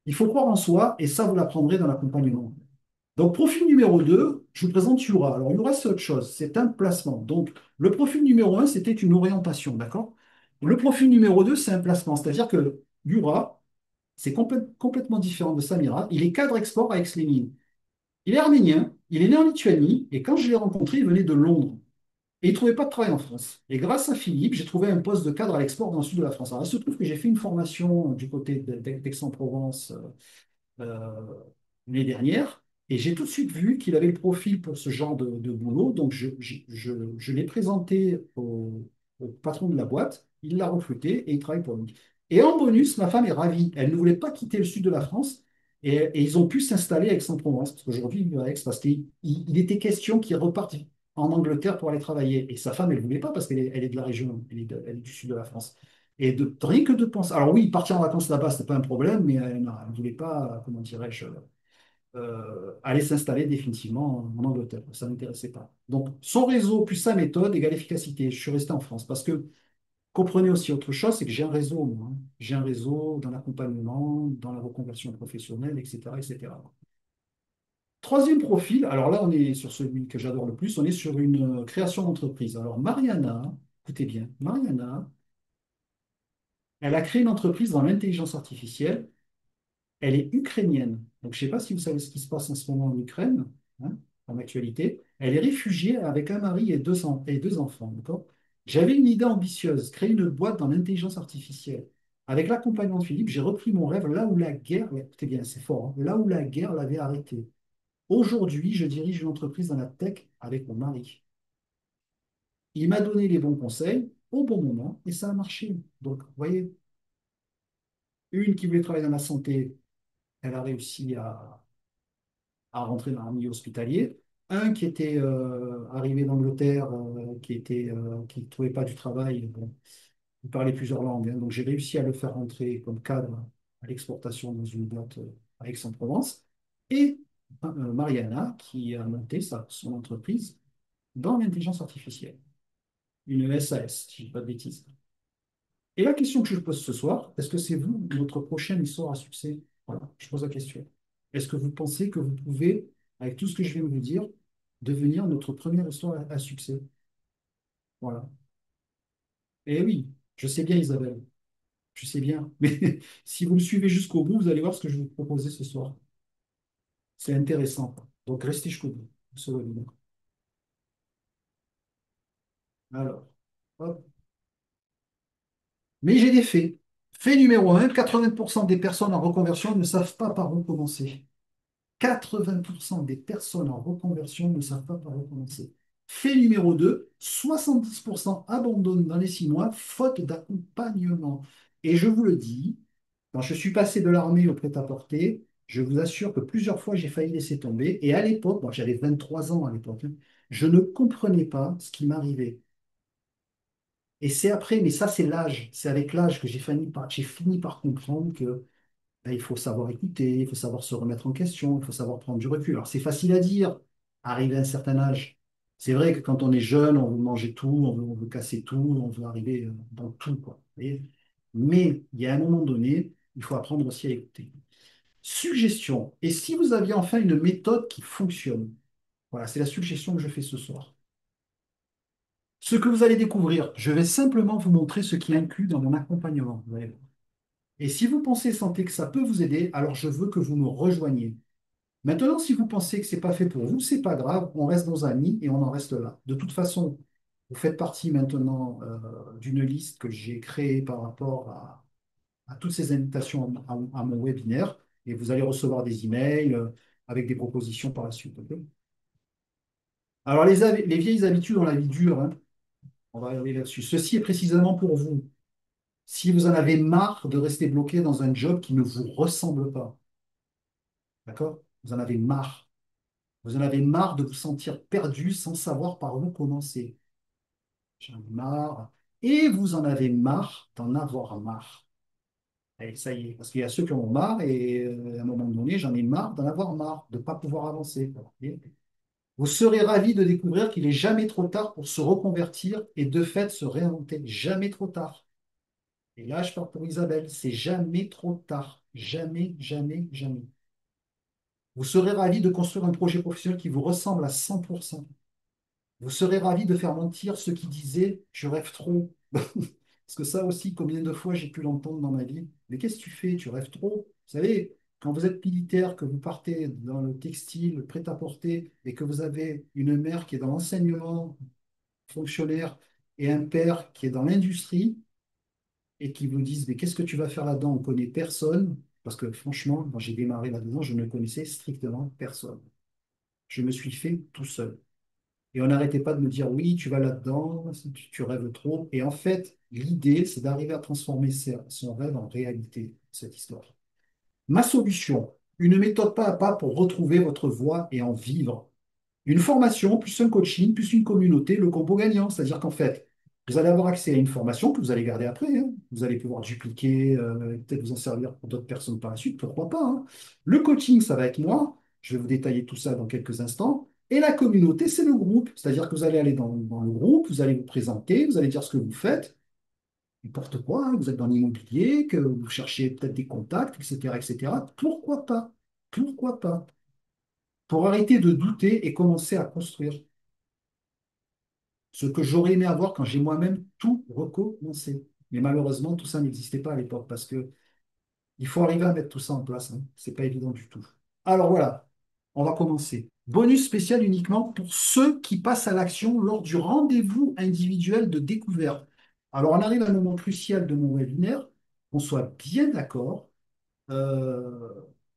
Il faut croire en soi, et ça, vous l'apprendrez dans l'accompagnement. Donc, profil numéro 2, je vous présente Yura. Alors, Yura, c'est autre chose, c'est un placement. Donc, le profil numéro 1, c'était une orientation, d'accord? Le profil numéro 2, c'est un placement, c'est-à-dire que Yura, c'est complètement différent de Samira. Il est cadre export à Aix-les-Mines. Il est arménien, il est né en Lituanie, et quand je l'ai rencontré, il venait de Londres. Et il ne trouvait pas de travail en France. Et grâce à Philippe, j'ai trouvé un poste de cadre à l'export dans le sud de la France. Alors, il se trouve que j'ai fait une formation du côté d'Aix-en-Provence euh, l'année dernière, et j'ai tout de suite vu qu'il avait le profil pour ce genre de boulot. Donc, je l'ai présenté au patron de la boîte, il l'a recruté et il travaille pour lui. Et en bonus, ma femme est ravie. Elle ne voulait pas quitter le sud de la France et ils ont pu s'installer à Aix-en-Provence, parce qu'aujourd'hui, il vit à Aix, parce qu'il était question qu'il reparte en Angleterre pour aller travailler. Et sa femme, elle ne voulait pas parce qu'elle est de la région, elle est du sud de la France. Et rien que de penser. Alors oui, partir en vacances là-bas, ce n'est pas un problème, mais elle ne voulait pas, comment dirais-je, aller s'installer définitivement en Angleterre. Ça ne m'intéressait pas. Donc, son réseau plus sa méthode égale efficacité. Je suis resté en France parce que comprenez aussi autre chose, c'est que j'ai un réseau, moi, hein. J'ai un réseau dans l'accompagnement, dans la reconversion professionnelle, etc., etc. Troisième profil, alors là, on est sur celui que j'adore le plus, on est sur une création d'entreprise. Alors, Mariana, écoutez bien, Mariana, elle a créé une entreprise dans l'intelligence artificielle. Elle est ukrainienne. Donc, je ne sais pas si vous savez ce qui se passe en ce moment en Ukraine, hein, en actualité. Elle est réfugiée avec un mari et deux enfants. D'accord. J'avais une idée ambitieuse, créer une boîte dans l'intelligence artificielle. Avec l'accompagnement de Philippe, j'ai repris mon rêve là où la guerre, écoutez bien, c'est fort, hein, là où la guerre l'avait arrêté. Aujourd'hui, je dirige une entreprise dans la tech avec mon mari. Il m'a donné les bons conseils au bon moment et ça a marché. Donc, vous voyez, une qui voulait travailler dans la santé, elle a réussi à rentrer dans un milieu hospitalier. Un qui était arrivé d'Angleterre, qui ne trouvait pas du travail. Bon, il parlait plusieurs langues, hein, donc j'ai réussi à le faire rentrer comme cadre à l'exportation dans une boîte à Aix-en-Provence. Et Mariana, qui a monté son entreprise dans l'intelligence artificielle, une SAS, si je ne dis pas de bêtises. Et la question que je pose ce soir, est-ce que c'est vous, notre prochaine histoire à succès? Voilà, je pose la question. Est-ce que vous pensez que vous pouvez, avec tout ce que je viens de vous dire, devenir notre première histoire à succès? Voilà. Et oui, je sais bien, Isabelle, je sais bien. Mais si vous me suivez jusqu'au bout, vous allez voir ce que je vais vous proposer ce soir. C'est intéressant. Donc, restez jusqu'au bout, ce webinaire. Alors, hop. Mais j'ai des faits. Fait numéro un, 80% des personnes en reconversion ne savent pas par où commencer. 80% des personnes en reconversion ne savent pas par où commencer. Fait numéro 2, 70% abandonnent dans les 6 mois, faute d'accompagnement. Et je vous le dis, quand je suis passé de l'armée au prêt-à-porter, je vous assure que plusieurs fois j'ai failli laisser tomber. Et à l'époque, moi j'avais 23 ans à l'époque, hein, je ne comprenais pas ce qui m'arrivait. Et c'est après, mais ça c'est l'âge, c'est avec l'âge que j'ai fini par comprendre que ben, il faut savoir écouter, il faut savoir se remettre en question, il faut savoir prendre du recul. Alors c'est facile à dire, arriver à un certain âge. C'est vrai que quand on est jeune, on veut manger tout, on veut casser tout, on veut arriver dans tout, quoi. Vous voyez. Mais il y a un moment donné, il faut apprendre aussi à écouter. Suggestion. Et si vous aviez enfin une méthode qui fonctionne? Voilà, c'est la suggestion que je fais ce soir. Ce que vous allez découvrir, je vais simplement vous montrer ce qui est inclus dans mon accompagnement. Vous allez voir. Et si vous pensez, sentez que ça peut vous aider, alors je veux que vous me rejoigniez. Maintenant, si vous pensez que c'est pas fait pour vous, c'est pas grave, on reste dans un nid et on en reste là. De toute façon, vous faites partie maintenant d'une liste que j'ai créée par rapport à toutes ces invitations à mon webinaire et vous allez recevoir des emails avec des propositions par la suite. Ok. Alors, les vieilles habitudes dans la vie dure, hein, on va arriver là-dessus. Ceci est précisément pour vous. Si vous en avez marre de rester bloqué dans un job qui ne vous ressemble pas, d'accord? Vous en avez marre. Vous en avez marre de vous sentir perdu sans savoir par où commencer. J'en ai marre. Et vous en avez marre d'en avoir marre. Et ça y est, parce qu'il y a ceux qui en ont marre et à un moment donné, j'en ai marre d'en avoir marre, de ne pas pouvoir avancer. Vous serez ravi de découvrir qu'il est jamais trop tard pour se reconvertir et de fait se réinventer. Jamais trop tard. Et là, je parle pour Isabelle, c'est jamais trop tard. Jamais, jamais, jamais. Vous serez ravi de construire un projet professionnel qui vous ressemble à 100%. Vous serez ravi de faire mentir ceux qui disaient je rêve trop. Parce que ça aussi, combien de fois j'ai pu l'entendre dans ma vie. Mais qu'est-ce que tu fais? Tu rêves trop? Vous savez, quand vous êtes militaire, que vous partez dans le textile, le prêt-à-porter, et que vous avez une mère qui est dans l'enseignement fonctionnaire et un père qui est dans l'industrie, et qui vous disent mais qu'est-ce que tu vas faire là-dedans? On ne connaît personne. Parce que franchement, quand j'ai démarré là-dedans, je ne connaissais strictement personne. Je me suis fait tout seul. Et on n'arrêtait pas de me dire, oui, tu vas là-dedans, tu rêves trop. Et en fait, l'idée, c'est d'arriver à transformer son rêve en réalité, cette histoire. Ma solution, une méthode pas à pas pour retrouver votre voie et en vivre. Une formation, plus un coaching, plus une communauté, le combo gagnant. C'est-à-dire qu'en fait, vous allez avoir accès à une formation que vous allez garder après, hein. Vous allez pouvoir dupliquer, peut-être vous en servir pour d'autres personnes par la suite, pourquoi pas, hein. Le coaching, ça va être moi. Je vais vous détailler tout ça dans quelques instants. Et la communauté, c'est le groupe. C'est-à-dire que vous allez aller dans le groupe, vous allez vous présenter, vous allez dire ce que vous faites, n'importe quoi, hein. Vous êtes dans l'immobilier, que vous cherchez peut-être des contacts, etc., etc. Pourquoi pas? Pourquoi pas? Pour arrêter de douter et commencer à construire. Ce que j'aurais aimé avoir quand j'ai moi-même tout recommencé. Mais malheureusement, tout ça n'existait pas à l'époque parce que il faut arriver à mettre tout ça en place, hein. C'est pas évident du tout. Alors voilà, on va commencer. Bonus spécial uniquement pour ceux qui passent à l'action lors du rendez-vous individuel de découverte. Alors on arrive à un moment crucial de mon webinaire, qu'on soit bien d'accord. Euh,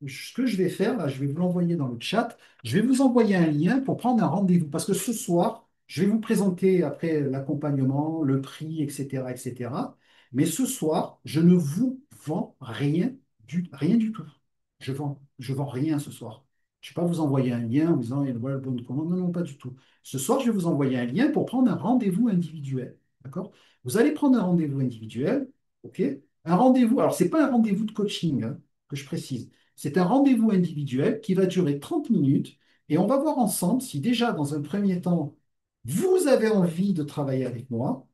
Ce que je vais faire, là, je vais vous l'envoyer dans le chat. Je vais vous envoyer un lien pour prendre un rendez-vous parce que ce soir, je vais vous présenter après l'accompagnement, le prix, etc., etc. Mais ce soir, je ne vous vends rien du tout. Je vends rien ce soir. Je ne vais pas vous envoyer un lien en vous disant, voilà le bon de commande. Non, non, pas du tout. Ce soir, je vais vous envoyer un lien pour prendre un rendez-vous individuel. D'accord? Vous allez prendre un rendez-vous individuel. OK? Un rendez-vous, alors, ce n'est pas un rendez-vous de coaching, hein, que je précise. C'est un rendez-vous individuel qui va durer 30 minutes et on va voir ensemble si déjà, dans un premier temps, vous avez envie de travailler avec moi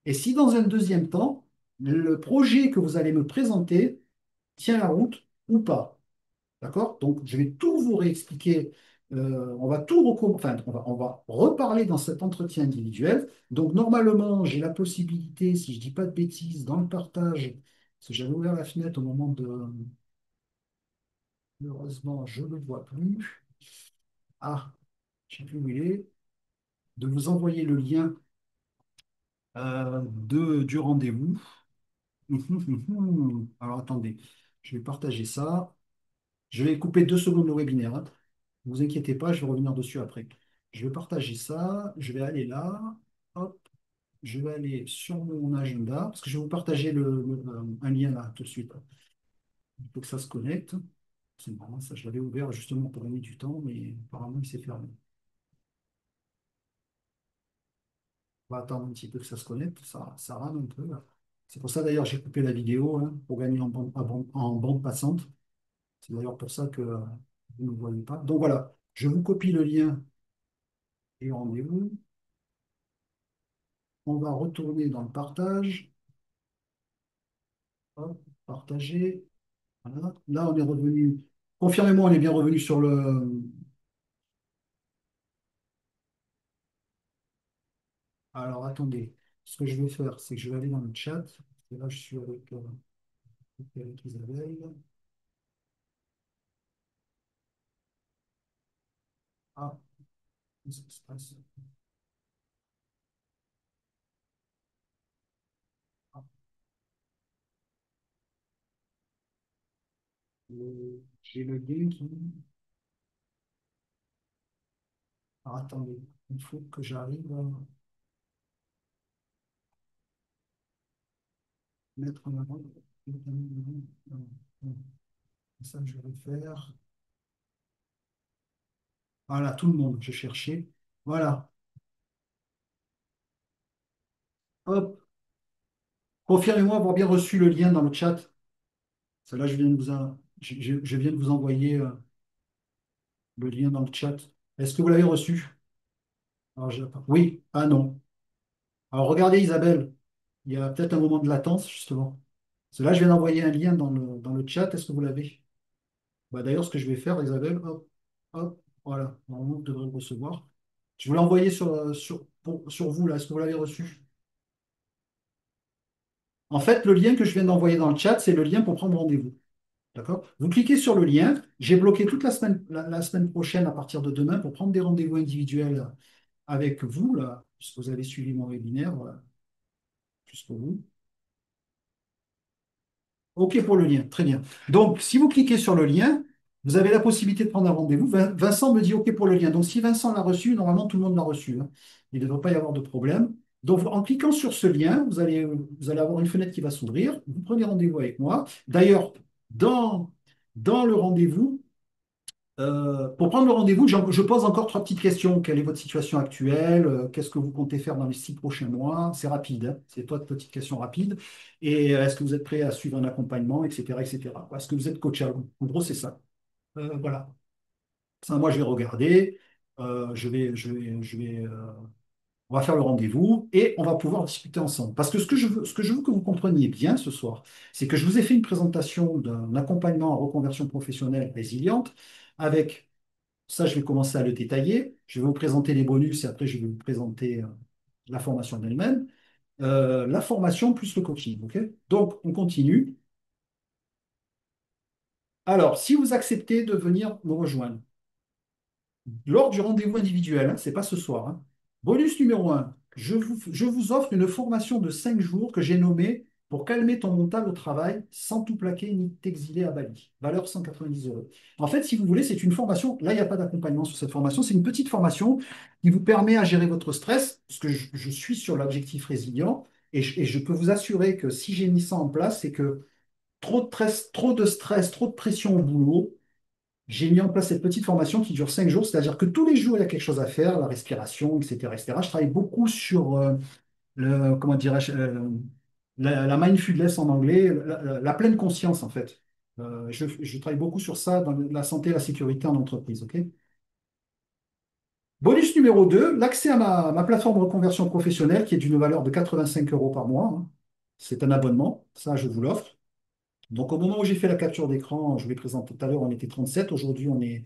et si dans un deuxième temps, le projet que vous allez me présenter tient la route ou pas. D'accord? Donc, je vais tout vous réexpliquer. On va tout enfin, on va reparler dans cet entretien individuel. Donc, normalement, j'ai la possibilité, si je ne dis pas de bêtises, dans le partage, parce que j'avais ouvert la fenêtre au moment de. Malheureusement, je ne le vois plus. Ah, je ne sais plus où il est. De vous envoyer le lien du rendez-vous. Alors, attendez, je vais partager ça. Je vais couper 2 secondes le webinaire, hein. Ne vous inquiétez pas, je vais revenir dessus après. Je vais partager ça. Je vais aller là. Hop. Je vais aller sur mon agenda parce que je vais vous partager un lien là tout de suite. Il faut que ça se connecte. C'est marrant, ça, je l'avais ouvert justement pour gagner du temps, mais apparemment, il s'est fermé. On va attendre un petit peu que ça se connecte. Ça rame un peu, là. C'est pour ça d'ailleurs j'ai coupé la vidéo hein, pour gagner en bande passante. C'est d'ailleurs pour ça que vous ne me voyez pas. Donc voilà, je vous copie le lien et rendez-vous. On va retourner dans le partage. Hop, partager. Voilà. Là, on est revenu. Confirmez-moi, on est bien revenu sur le. Alors, attendez. Ce que je vais faire, c'est que je vais aller dans le chat. Et là, je suis avec Isabelle. Ah, qu'est-ce qui se passe? Ah, j'ai le lien qui. Alors, attendez. Il faut que j'arrive à mettre en avant. C'est ça que je vais faire. Voilà, tout le monde, je cherchais. Voilà. Hop. Confirmez-moi avoir bien reçu le lien dans le chat. Celle-là, je viens de vous envoyer le lien dans le chat. Est-ce que vous l'avez reçu? Alors, oui. Ah non. Alors, regardez, Isabelle. Il y a peut-être un moment de latence, justement. Cela, je viens d'envoyer un lien dans le chat. Est-ce que vous l'avez? Bah, d'ailleurs, ce que je vais faire, Isabelle, hop, hop, voilà. Normalement, vous devrez le recevoir. Je vous l'ai envoyé sur vous, là. Est-ce que vous l'avez reçu? En fait, le lien que je viens d'envoyer dans le chat, c'est le lien pour prendre rendez-vous. D'accord? Vous cliquez sur le lien. J'ai bloqué toute la semaine prochaine à partir de demain pour prendre des rendez-vous individuels avec vous, là, puisque vous avez suivi mon webinaire, voilà, jusqu'au bout. OK pour le lien, très bien. Donc, si vous cliquez sur le lien, vous avez la possibilité de prendre un rendez-vous. Vincent me dit OK pour le lien. Donc, si Vincent l'a reçu, normalement, tout le monde l'a reçu, hein. Il ne devrait pas y avoir de problème. Donc, en cliquant sur ce lien, vous allez avoir une fenêtre qui va s'ouvrir. Vous prenez rendez-vous avec moi. D'ailleurs, dans le rendez-vous, pour prendre le rendez-vous, je pose encore trois petites questions. Quelle est votre situation actuelle? Qu'est-ce que vous comptez faire dans les 6 prochains mois? C'est rapide, hein. C'est trois petites questions rapides. Et est-ce que vous êtes prêt à suivre un accompagnement, etc., etc. Est-ce que vous êtes coachable? En gros, c'est ça. Voilà. Ça, moi, je vais regarder. On va faire le rendez-vous et on va pouvoir discuter ensemble. Parce que ce que je veux que vous compreniez bien ce soir, c'est que je vous ai fait une présentation d'un accompagnement en reconversion professionnelle résiliente avec ça, je vais commencer à le détailler. Je vais vous présenter les bonus et après, je vais vous présenter la formation en elle-même. La formation plus le coaching. OK? Donc, on continue. Alors, si vous acceptez de venir me rejoindre, lors du rendez-vous individuel, hein, c'est pas ce soir, hein. Bonus numéro un, je vous offre une formation de 5 jours que j'ai nommée pour calmer ton mental au travail sans tout plaquer ni t'exiler à Bali. Valeur 190 euros. En fait, si vous voulez, c'est une formation. Là, il n'y a pas d'accompagnement sur cette formation. C'est une petite formation qui vous permet à gérer votre stress, parce que je suis sur l'objectif résilient. Et je peux vous assurer que si j'ai mis ça en place, c'est que trop de stress, trop de pression au boulot, j'ai mis en place cette petite formation qui dure 5 jours, c'est-à-dire que tous les jours, il y a quelque chose à faire, la respiration, etc., etc. Je travaille beaucoup sur comment dirais-je, la mindfulness en anglais, la pleine conscience, en fait. Je travaille beaucoup sur ça dans la santé et la sécurité en entreprise. OK? Bonus numéro 2, l'accès à ma plateforme de reconversion professionnelle qui est d'une valeur de 85 euros par mois, hein. C'est un abonnement, ça, je vous l'offre. Donc, au moment où j'ai fait la capture d'écran, je vous l'ai présenté tout à l'heure, on était 37. Aujourd'hui, on est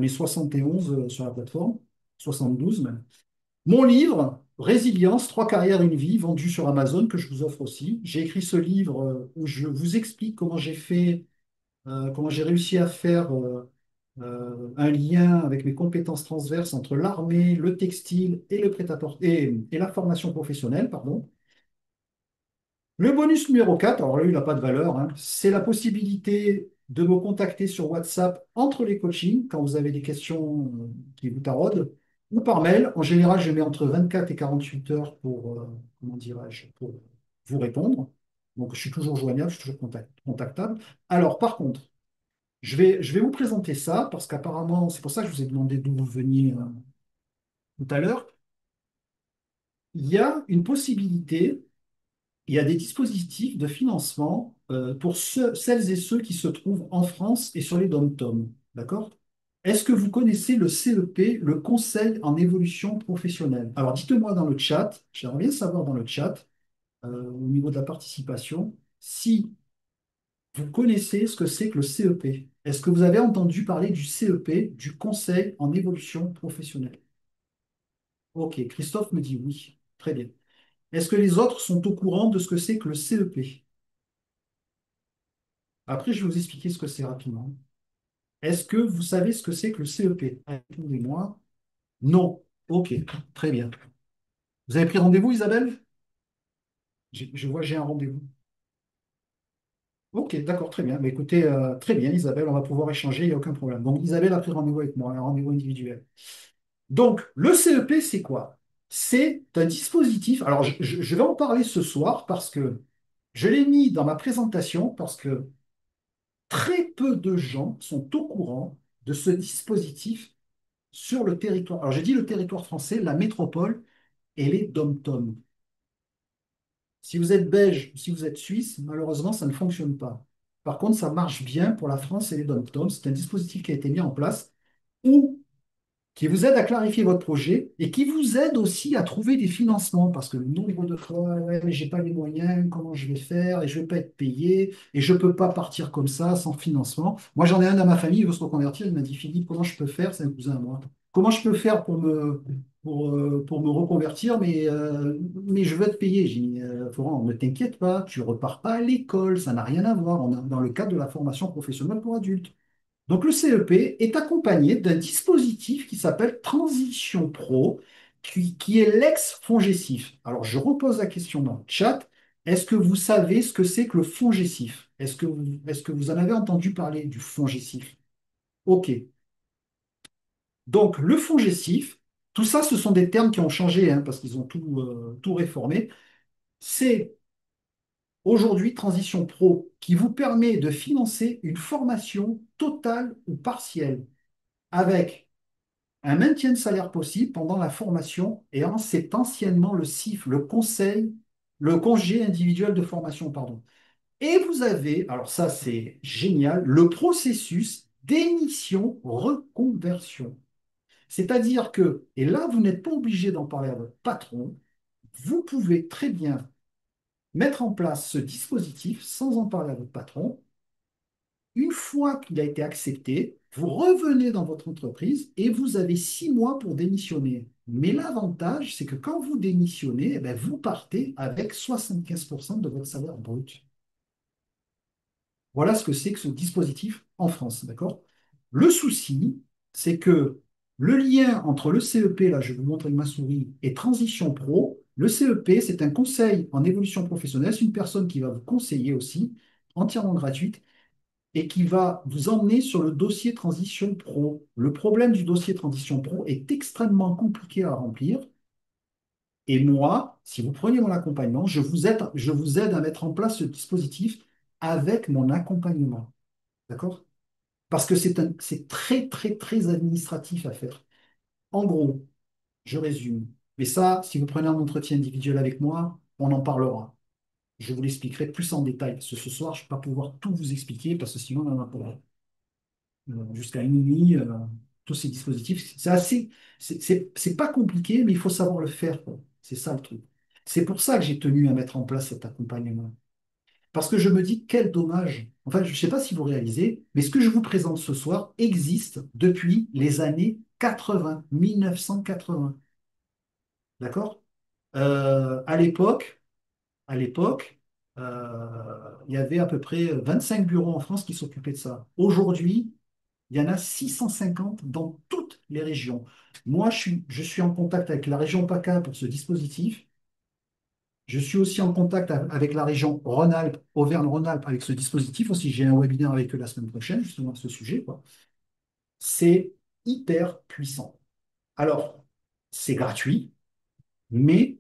71 sur la plateforme, 72 même. Mon livre, Résilience, 3 carrières, une vie, vendu sur Amazon, que je vous offre aussi. J'ai écrit ce livre où je vous explique comment j'ai réussi à faire un lien avec mes compétences transverses entre l'armée, le textile et le prêt-à-porter et la formation professionnelle, pardon. Le bonus numéro 4, alors là, il n'a pas de valeur, hein, c'est la possibilité de me contacter sur WhatsApp entre les coachings quand vous avez des questions qui vous taraudent. ou par mail. En général, je mets entre 24 et 48 heures pour, comment dirais-je, pour vous répondre. Donc, je suis toujours joignable, je suis toujours contactable. Alors, par contre, je vais vous présenter ça parce qu'apparemment, c'est pour ça que je vous ai demandé d'où vous veniez tout à l'heure. Il y a une possibilité, il y a des dispositifs de financement pour celles et ceux qui se trouvent en France et sur les DOM-TOM. D'accord? Est-ce que vous connaissez le CEP, le Conseil en évolution professionnelle? Alors, dites-moi dans le chat, j'aimerais bien savoir dans le chat, au niveau de la participation, si vous connaissez ce que c'est que le CEP. Est-ce que vous avez entendu parler du CEP, du Conseil en évolution professionnelle? Ok, Christophe me dit oui. Très bien. Est-ce que les autres sont au courant de ce que c'est que le CEP? Après, je vais vous expliquer ce que c'est rapidement. Est-ce que vous savez ce que c'est que le CEP? Répondez-moi. Non. Ok, très bien. Vous avez pris rendez-vous, Isabelle? Je vois, j'ai un rendez-vous. Ok, d'accord, très bien. Mais écoutez, très bien, Isabelle, on va pouvoir échanger, il n'y a aucun problème. Donc, Isabelle a pris rendez-vous avec moi, un rendez-vous individuel. Donc, le CEP, c'est quoi? C'est un dispositif. Alors, je vais en parler ce soir parce que je l'ai mis dans ma présentation parce que très peu de gens sont au courant de ce dispositif sur le territoire. Alors, j'ai dit le territoire français, la métropole et les dom-toms. Si vous êtes belge ou si vous êtes suisse, malheureusement, ça ne fonctionne pas. Par contre, ça marche bien pour la France et les dom-toms. C'est un dispositif qui a été mis en place où qui vous aide à clarifier votre projet et qui vous aide aussi à trouver des financements parce que le nombre de fois, ouais, mais j'ai pas les moyens, comment je vais faire et je vais pas être payé et je peux pas partir comme ça sans financement. Moi, j'en ai un dans ma famille, il veut se reconvertir, il m'a dit, Philippe, comment je peux faire? C'est un cousin à moi. Comment je peux faire pour me reconvertir, mais je veux être payé. J'ai dit, Florent, ne t'inquiète pas, tu repars pas à l'école, ça n'a rien à voir. On est dans le cadre de la formation professionnelle pour adultes. Donc, le CEP est accompagné d'un dispositif qui s'appelle Transition Pro, qui est l'ex-FONGECIF. Alors, je repose la question dans le chat. Est-ce que vous savez ce que c'est que le FONGECIF? Est-ce que vous en avez entendu parler du FONGECIF? OK. Donc, le FONGECIF, tout ça, ce sont des termes qui ont changé hein, parce qu'ils ont tout réformé. C'est aujourd'hui Transition Pro qui vous permet de financer une formation totale ou partielle avec un maintien de salaire possible pendant la formation et c'est anciennement le CIF, le congé individuel de formation, pardon. Et vous avez, alors ça c'est génial, le processus d'émission reconversion. C'est-à-dire que, et là vous n'êtes pas obligé d'en parler à votre patron, vous pouvez très bien mettre en place ce dispositif sans en parler à votre patron. Une fois qu'il a été accepté, vous revenez dans votre entreprise et vous avez 6 mois pour démissionner. Mais l'avantage, c'est que quand vous démissionnez, eh ben, vous partez avec 75% de votre salaire brut. Voilà ce que c'est que ce dispositif en France, d'accord? Le souci, c'est que le lien entre le CEP, là je vous montre avec ma souris, et Transition Pro, le CEP, c'est un conseil en évolution professionnelle, c'est une personne qui va vous conseiller aussi, entièrement gratuite, et qui va vous emmener sur le dossier Transition Pro. Le problème du dossier Transition Pro est extrêmement compliqué à remplir. Et moi, si vous prenez mon accompagnement, je vous aide à mettre en place ce dispositif avec mon accompagnement. D'accord? Parce que c'est très, très, très administratif à faire. En gros, je résume. Mais ça, si vous prenez un entretien individuel avec moi, on en parlera. Je vous l'expliquerai plus en détail. Parce que ce soir, je ne vais pas pouvoir tout vous expliquer parce que sinon, on en a pas jusqu'à minuit, tous ces dispositifs. C'est pas compliqué, mais il faut savoir le faire, quoi. C'est ça le truc. C'est pour ça que j'ai tenu à mettre en place cet accompagnement. Parce que je me dis, quel dommage. Enfin, je ne sais pas si vous réalisez, mais ce que je vous présente ce soir existe depuis les années 80, 1980. D'accord? À l'époque, il y avait à peu près 25 bureaux en France qui s'occupaient de ça. Aujourd'hui, il y en a 650 dans toutes les régions. Moi, je suis en contact avec la région PACA pour ce dispositif. Je suis aussi en contact avec la région Rhône-Alpes, Auvergne-Rhône-Alpes avec ce dispositif aussi. J'ai un webinaire avec eux la semaine prochaine, justement, à ce sujet, quoi. C'est hyper puissant. Alors, c'est gratuit, mais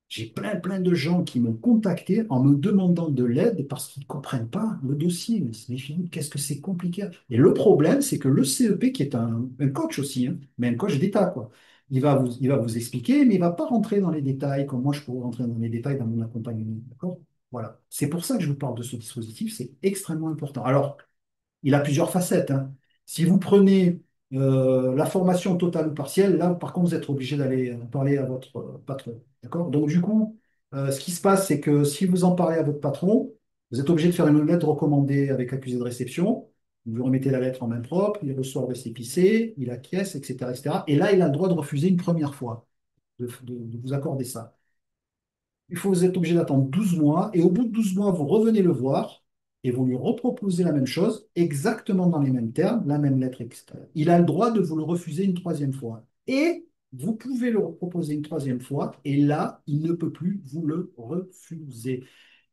j'ai plein de gens qui m'ont contacté en me demandant de l'aide parce qu'ils ne comprennent pas le dossier. Ils se disent, mais Philippe, qu'est-ce que c'est compliqué? Et le problème, c'est que le CEP, qui est un coach aussi, hein, mais un coach d'État, quoi, il va vous expliquer, mais il ne va pas rentrer dans les détails comme moi je pourrais rentrer dans les détails dans mon accompagnement. D'accord? Voilà. C'est pour ça que je vous parle de ce dispositif, c'est extrêmement important. Alors, il a plusieurs facettes, hein. Si vous prenez la formation totale ou partielle, là, par contre, vous êtes obligé d'aller parler à votre patron. D'accord? Donc, du coup, ce qui se passe, c'est que si vous en parlez à votre patron, vous êtes obligé de faire une lettre recommandée avec accusé de réception. Vous lui remettez la lettre en main propre, il reçoit le récépissé, il acquiesce, etc., etc. Et là, il a le droit de refuser une première fois, de vous accorder ça. Il faut vous êtes obligé d'attendre 12 mois et au bout de 12 mois, vous revenez le voir et vous lui reproposez la même chose, exactement dans les mêmes termes, la même lettre, etc. Il a le droit de vous le refuser une troisième fois. Et vous pouvez le proposer une troisième fois et là, il ne peut plus vous le refuser.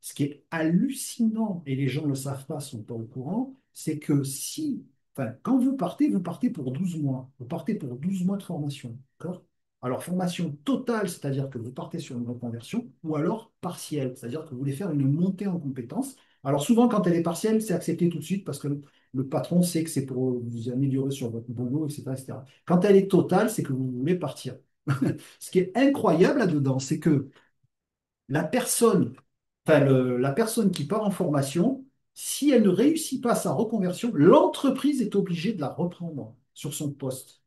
Ce qui est hallucinant, et les gens ne le savent pas, ne sont pas au courant, c'est que si, enfin, quand vous partez pour 12 mois. Vous partez pour 12 mois de formation. D'accord? Alors, formation totale, c'est-à-dire que vous partez sur une reconversion, ou alors partielle, c'est-à-dire que vous voulez faire une montée en compétences. Alors, souvent, quand elle est partielle, c'est accepté tout de suite parce que le patron sait que c'est pour vous améliorer sur votre boulot, etc., etc. Quand elle est totale, c'est que vous voulez partir. Ce qui est incroyable là-dedans, c'est que la personne, la personne qui part en formation, si elle ne réussit pas sa reconversion, l'entreprise est obligée de la reprendre sur son poste.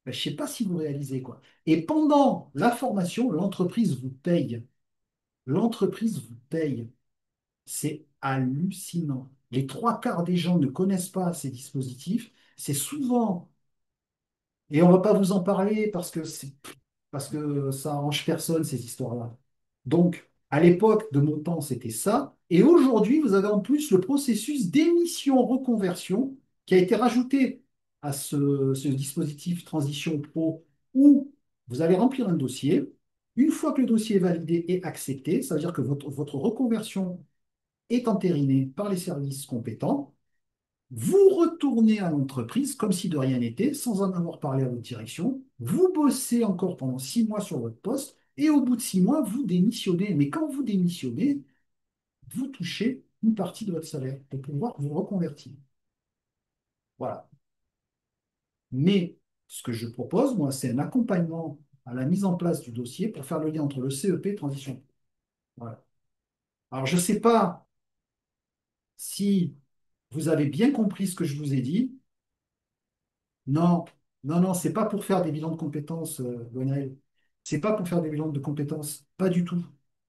Ben, je ne sais pas si vous réalisez quoi. Et pendant la formation, l'entreprise vous paye. L'entreprise vous paye. C'est hallucinant. Les trois quarts des gens ne connaissent pas ces dispositifs. C'est souvent, et on ne va pas vous en parler parce que ça arrange personne, ces histoires-là. Donc, à l'époque de mon temps, c'était ça. Et aujourd'hui, vous avez en plus le processus d'émission-reconversion qui a été rajouté à ce dispositif Transition Pro où vous allez remplir un dossier. Une fois que le dossier est validé et accepté, ça veut dire que votre reconversion est entérinée par les services compétents. Vous retournez à l'entreprise comme si de rien n'était, sans en avoir parlé à votre direction. Vous bossez encore pendant 6 mois sur votre poste et au bout de 6 mois, vous démissionnez. Mais quand vous démissionnez, vous touchez une partie de votre salaire pour pouvoir vous reconvertir. Voilà. Mais ce que je propose, moi, c'est un accompagnement à la mise en place du dossier pour faire le lien entre le CEP et transition. Voilà. Alors, je ne sais pas si vous avez bien compris ce que je vous ai dit. Non, non, c'est pas pour faire des bilans de compétences, Gwenaël. C'est pas pour faire des bilans de compétences, pas du tout.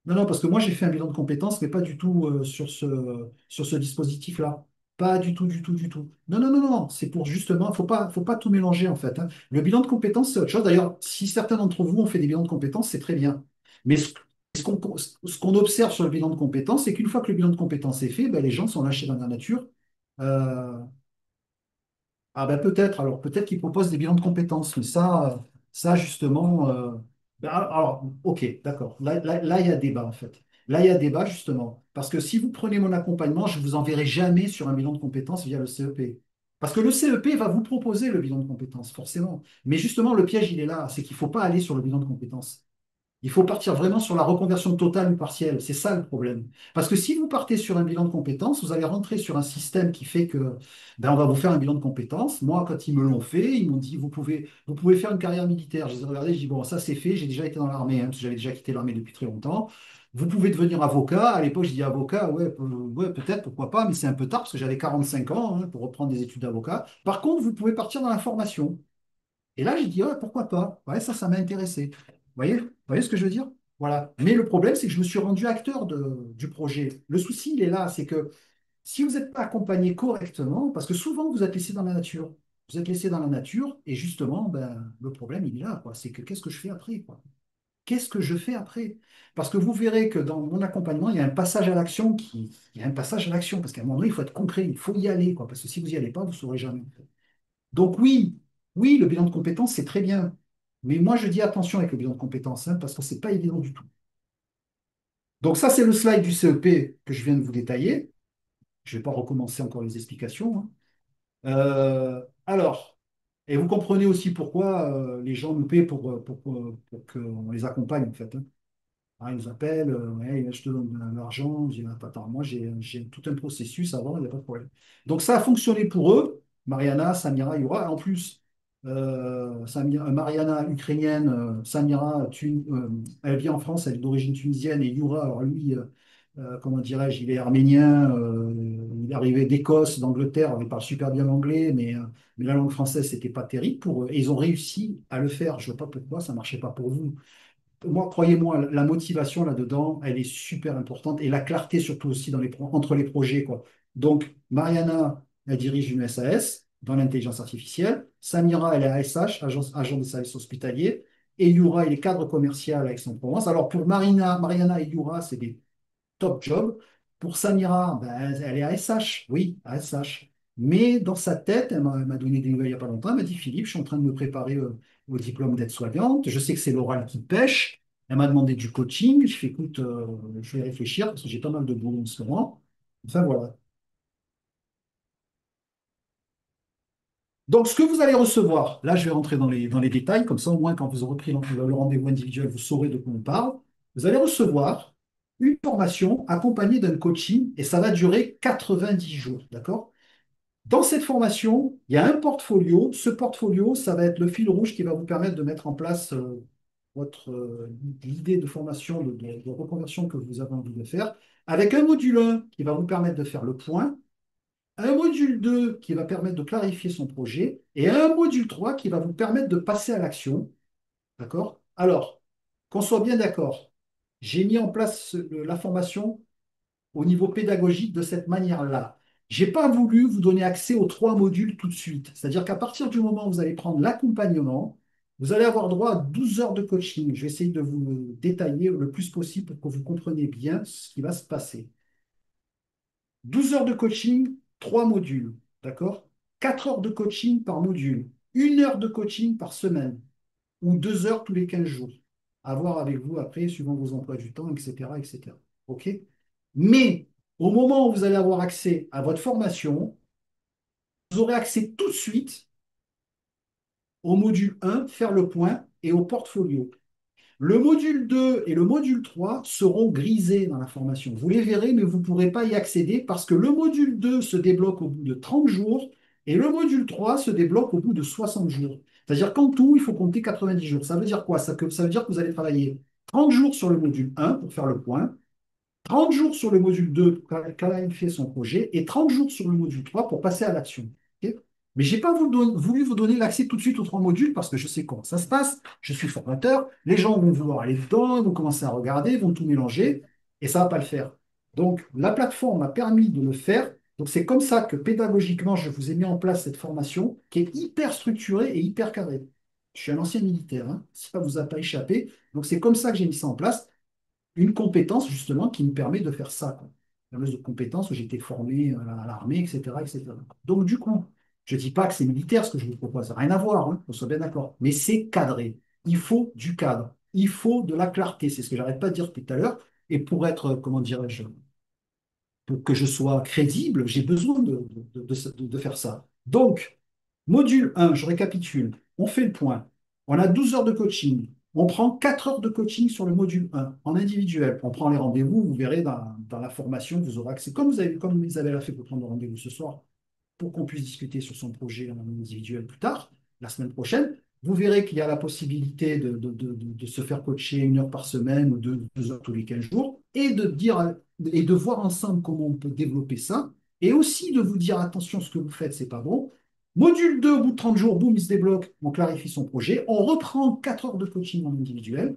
Non, parce que moi j'ai fait un bilan de compétences, mais pas du tout sur ce dispositif-là. Pas du tout, du tout, du tout. Non, c'est pour justement, faut pas tout mélanger en fait, hein. Le bilan de compétences, c'est autre chose. D'ailleurs, si certains d'entre vous ont fait des bilans de compétences, c'est très bien. Mais ce qu'on observe sur le bilan de compétences, c'est qu'une fois que le bilan de compétences est fait, ben, les gens sont lâchés dans la nature. Euh, ah ben peut-être, alors peut-être qu'ils proposent des bilans de compétences, mais ça justement, ben, alors ok, d'accord. Là, il y a débat en fait. Là, il y a débat justement, parce que si vous prenez mon accompagnement, je ne vous enverrai jamais sur un bilan de compétences via le CEP. Parce que le CEP va vous proposer le bilan de compétences, forcément. Mais justement, le piège, il est là, c'est qu'il ne faut pas aller sur le bilan de compétences. Il faut partir vraiment sur la reconversion totale ou partielle. C'est ça le problème. Parce que si vous partez sur un bilan de compétences, vous allez rentrer sur un système qui fait que ben, on va vous faire un bilan de compétences. Moi, quand ils me l'ont fait, ils m'ont dit vous pouvez faire une carrière militaire. Je les ai regardés, je dis bon, ça c'est fait, j'ai déjà été dans l'armée, hein, parce que j'avais déjà quitté l'armée depuis très longtemps. Vous pouvez devenir avocat. À l'époque, je dis avocat, ouais, ouais, peut-être, pourquoi pas, mais c'est un peu tard parce que j'avais 45 ans hein, pour reprendre des études d'avocat. Par contre, vous pouvez partir dans la formation. Et là, j'ai dit, ouais, pourquoi pas? Ouais, ça m'a intéressé. Vous voyez ce que je veux dire? Voilà. Mais le problème, c'est que je me suis rendu acteur du projet. Le souci, il est là, c'est que si vous n'êtes pas accompagné correctement, parce que souvent, vous êtes laissé dans la nature. Vous êtes laissé dans la nature, et justement, ben, le problème, il est là, quoi. C'est que qu'est-ce que je fais après, quoi? Qu'est-ce que je fais après? Parce que vous verrez que dans mon accompagnement, il y a un passage à l'action il y a un passage à l'action, parce qu'à un moment donné, il faut être concret, il faut y aller, quoi. Parce que si vous n'y allez pas, vous ne saurez jamais. Donc oui, le bilan de compétences, c'est très bien. Mais moi, je dis attention avec le bilan de compétences, hein, parce que c'est pas évident du tout. Donc ça, c'est le slide du CEP que je viens de vous détailler. Je ne vais pas recommencer encore les explications, hein. Alors, Et vous comprenez aussi pourquoi les gens nous paient pour qu'on les accompagne, en fait, hein. Ah, ils nous appellent, ouais, je te donne de l'argent. Je dis, ah, attends, moi j'ai tout un processus avant, il n'y a pas de problème. Donc ça a fonctionné pour eux, Mariana, Samira, Yura. En plus, Mariana ukrainienne, Samira, elle vit en France, elle est d'origine tunisienne, et Yura, alors lui, comment dirais-je, il est arménien, il est arrivé d'Écosse, d'Angleterre, il parle super bien l'anglais, mais la langue française, c'était pas terrible pour eux. Et ils ont réussi à le faire. Je ne vois pas pourquoi ça ne marchait pas pour vous. Moi, croyez-moi, la motivation là-dedans, elle est super importante et la clarté surtout aussi entre les projets, quoi. Donc, Mariana, elle dirige une SAS dans l'intelligence artificielle. Samira, elle est ASH, agent des services hospitaliers. Et Yura, il est cadre commercial à Aix-en-Provence. Alors, pour Mariana et Yura, c'est des top job. Pour Samira, ben, elle est ASH, oui, ASH. Mais dans sa tête, elle m'a donné des nouvelles il n'y a pas longtemps. Elle m'a dit, Philippe, je suis en train de me préparer au diplôme d'aide-soignante. Je sais que c'est l'oral qui pêche. Elle m'a demandé du coaching. Je fais, écoute, je vais réfléchir parce que j'ai pas mal de boulot en ce moment. Enfin, voilà. Donc, ce que vous allez recevoir, là, je vais rentrer dans les détails, comme ça, au moins, quand vous aurez pris le rendez-vous individuel, vous saurez de quoi on parle. Vous allez recevoir une formation accompagnée d'un coaching et ça va durer 90 jours, d'accord? Dans cette formation, il y a un portfolio. Ce portfolio, ça va être le fil rouge qui va vous permettre de mettre en place l'idée de formation, de reconversion que vous avez envie de faire, avec un module 1 qui va vous permettre de faire le point, un module 2 qui va permettre de clarifier son projet, et un module 3 qui va vous permettre de passer à l'action. D'accord? Alors, qu'on soit bien d'accord, j'ai mis en place la formation au niveau pédagogique de cette manière-là. Je n'ai pas voulu vous donner accès aux 3 modules tout de suite. C'est-à-dire qu'à partir du moment où vous allez prendre l'accompagnement, vous allez avoir droit à 12 heures de coaching. Je vais essayer de vous le détailler le plus possible pour que vous compreniez bien ce qui va se passer. 12 heures de coaching, 3 modules, d'accord? 4 heures de coaching par module, 1 heure de coaching par semaine ou 2 heures tous les 15 jours. À voir avec vous après, suivant vos emplois du temps, etc., etc. OK? Mais au moment où vous allez avoir accès à votre formation, vous aurez accès tout de suite au module 1, faire le point, et au portfolio. Le module 2 et le module 3 seront grisés dans la formation. Vous les verrez, mais vous ne pourrez pas y accéder parce que le module 2 se débloque au bout de 30 jours et le module 3 se débloque au bout de 60 jours. C'est-à-dire qu'en tout, il faut compter 90 jours. Ça veut dire quoi? Ça veut dire que vous allez travailler 30 jours sur le module 1 pour faire le point, 30 jours sur le module 2 pour clarifier son projet et 30 jours sur le module 3 pour passer à l'action. Ok. Mais je n'ai pas voulu vous donner l'accès tout de suite aux 3 modules parce que je sais comment ça se passe. Je suis formateur. Les gens vont vouloir aller dedans, ils vont commencer à regarder, ils vont tout mélanger et ça ne va pas le faire. Donc, la plateforme a permis de le faire. Donc, c'est comme ça que pédagogiquement, je vous ai mis en place cette formation qui est hyper structurée et hyper cadrée. Je suis un ancien militaire, hein, ça ne vous a pas échappé. Donc, c'est comme ça que j'ai mis ça en place une compétence justement qui me permet de faire ça, quoi. La fameuse compétence où j'ai été formé à l'armée, etc., etc. Donc du coup, je ne dis pas que c'est militaire ce que je vous propose, ça n'a rien à voir, hein, qu'on soit bien d'accord, mais c'est cadré. Il faut du cadre, il faut de la clarté, c'est ce que j'arrête pas de dire tout à l'heure. Et pour être, comment dirais-je, pour que je sois crédible, j'ai besoin de faire ça. Donc, module 1, je récapitule. On fait le point. On a 12 heures de coaching. On prend 4 heures de coaching sur le module 1 en individuel. On prend les rendez-vous. Vous verrez dans la formation, vous aurez accès, comme Isabelle a fait pour prendre le rendez-vous ce soir, pour qu'on puisse discuter sur son projet en individuel plus tard, la semaine prochaine. Vous verrez qu'il y a la possibilité de se faire coacher 1 heure par semaine ou 2 heures tous les 15 jours et de voir ensemble comment on peut développer ça et aussi de vous dire attention, ce que vous faites, c'est pas bon. Module 2, au bout de 30 jours, boum, il se débloque, on clarifie son projet, on reprend 4 heures de coaching en individuel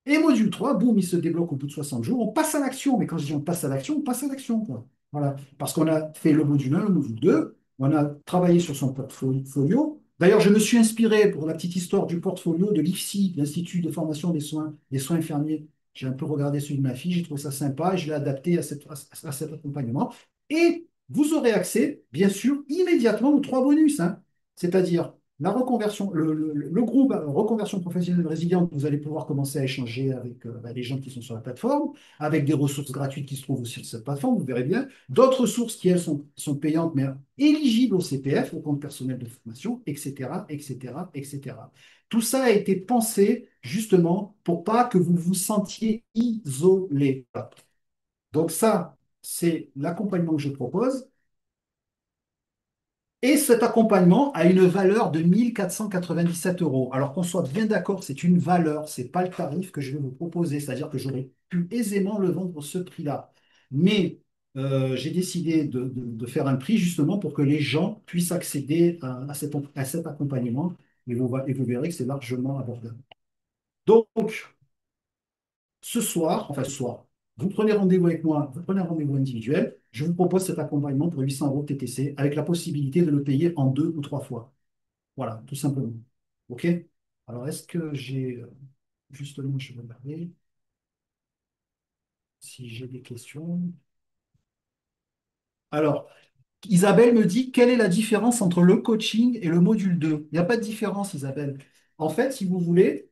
et module 3, boum, il se débloque au bout de 60 jours. On passe à l'action. Mais quand je dis on passe à l'action, on passe à l'action, quoi. Voilà. Parce qu'on a fait le module 1, le module 2, on a travaillé sur son portfolio. D'ailleurs, je me suis inspiré pour la petite histoire du portfolio de l'IFSI, l'Institut de formation des soins infirmiers. J'ai un peu regardé celui de ma fille, j'ai trouvé ça sympa et je l'ai adapté à cet accompagnement. Et vous aurez accès, bien sûr, immédiatement aux 3 bonus, hein. C'est-à-dire La reconversion, le groupe reconversion professionnelle résiliente, vous allez pouvoir commencer à échanger avec les gens qui sont sur la plateforme, avec des ressources gratuites qui se trouvent aussi sur cette plateforme, vous verrez bien. D'autres ressources qui, elles, sont payantes, mais éligibles au CPF, au compte personnel de formation, etc., etc., etc. Tout ça a été pensé justement pour pas que vous vous sentiez isolé. Donc ça, c'est l'accompagnement que je propose. Et cet accompagnement a une valeur de 1 497 euros. Alors qu'on soit bien d'accord, c'est une valeur, ce n'est pas le tarif que je vais vous proposer. C'est-à-dire que j'aurais pu aisément le vendre ce prix-là. Mais j'ai décidé de faire un prix justement pour que les gens puissent accéder à cet accompagnement. Et vous verrez que c'est largement abordable. Donc, ce soir, vous prenez rendez-vous avec moi, vous prenez un rendez-vous individuel, je vous propose cet accompagnement pour 800 euros TTC avec la possibilité de le payer en 2 ou 3 fois. Voilà, tout simplement. OK? Alors, est-ce que j'ai, justement, je vais regarder si j'ai des questions. Alors, Isabelle me dit, quelle est la différence entre le coaching et le module 2? Il n'y a pas de différence, Isabelle. En fait, si vous voulez,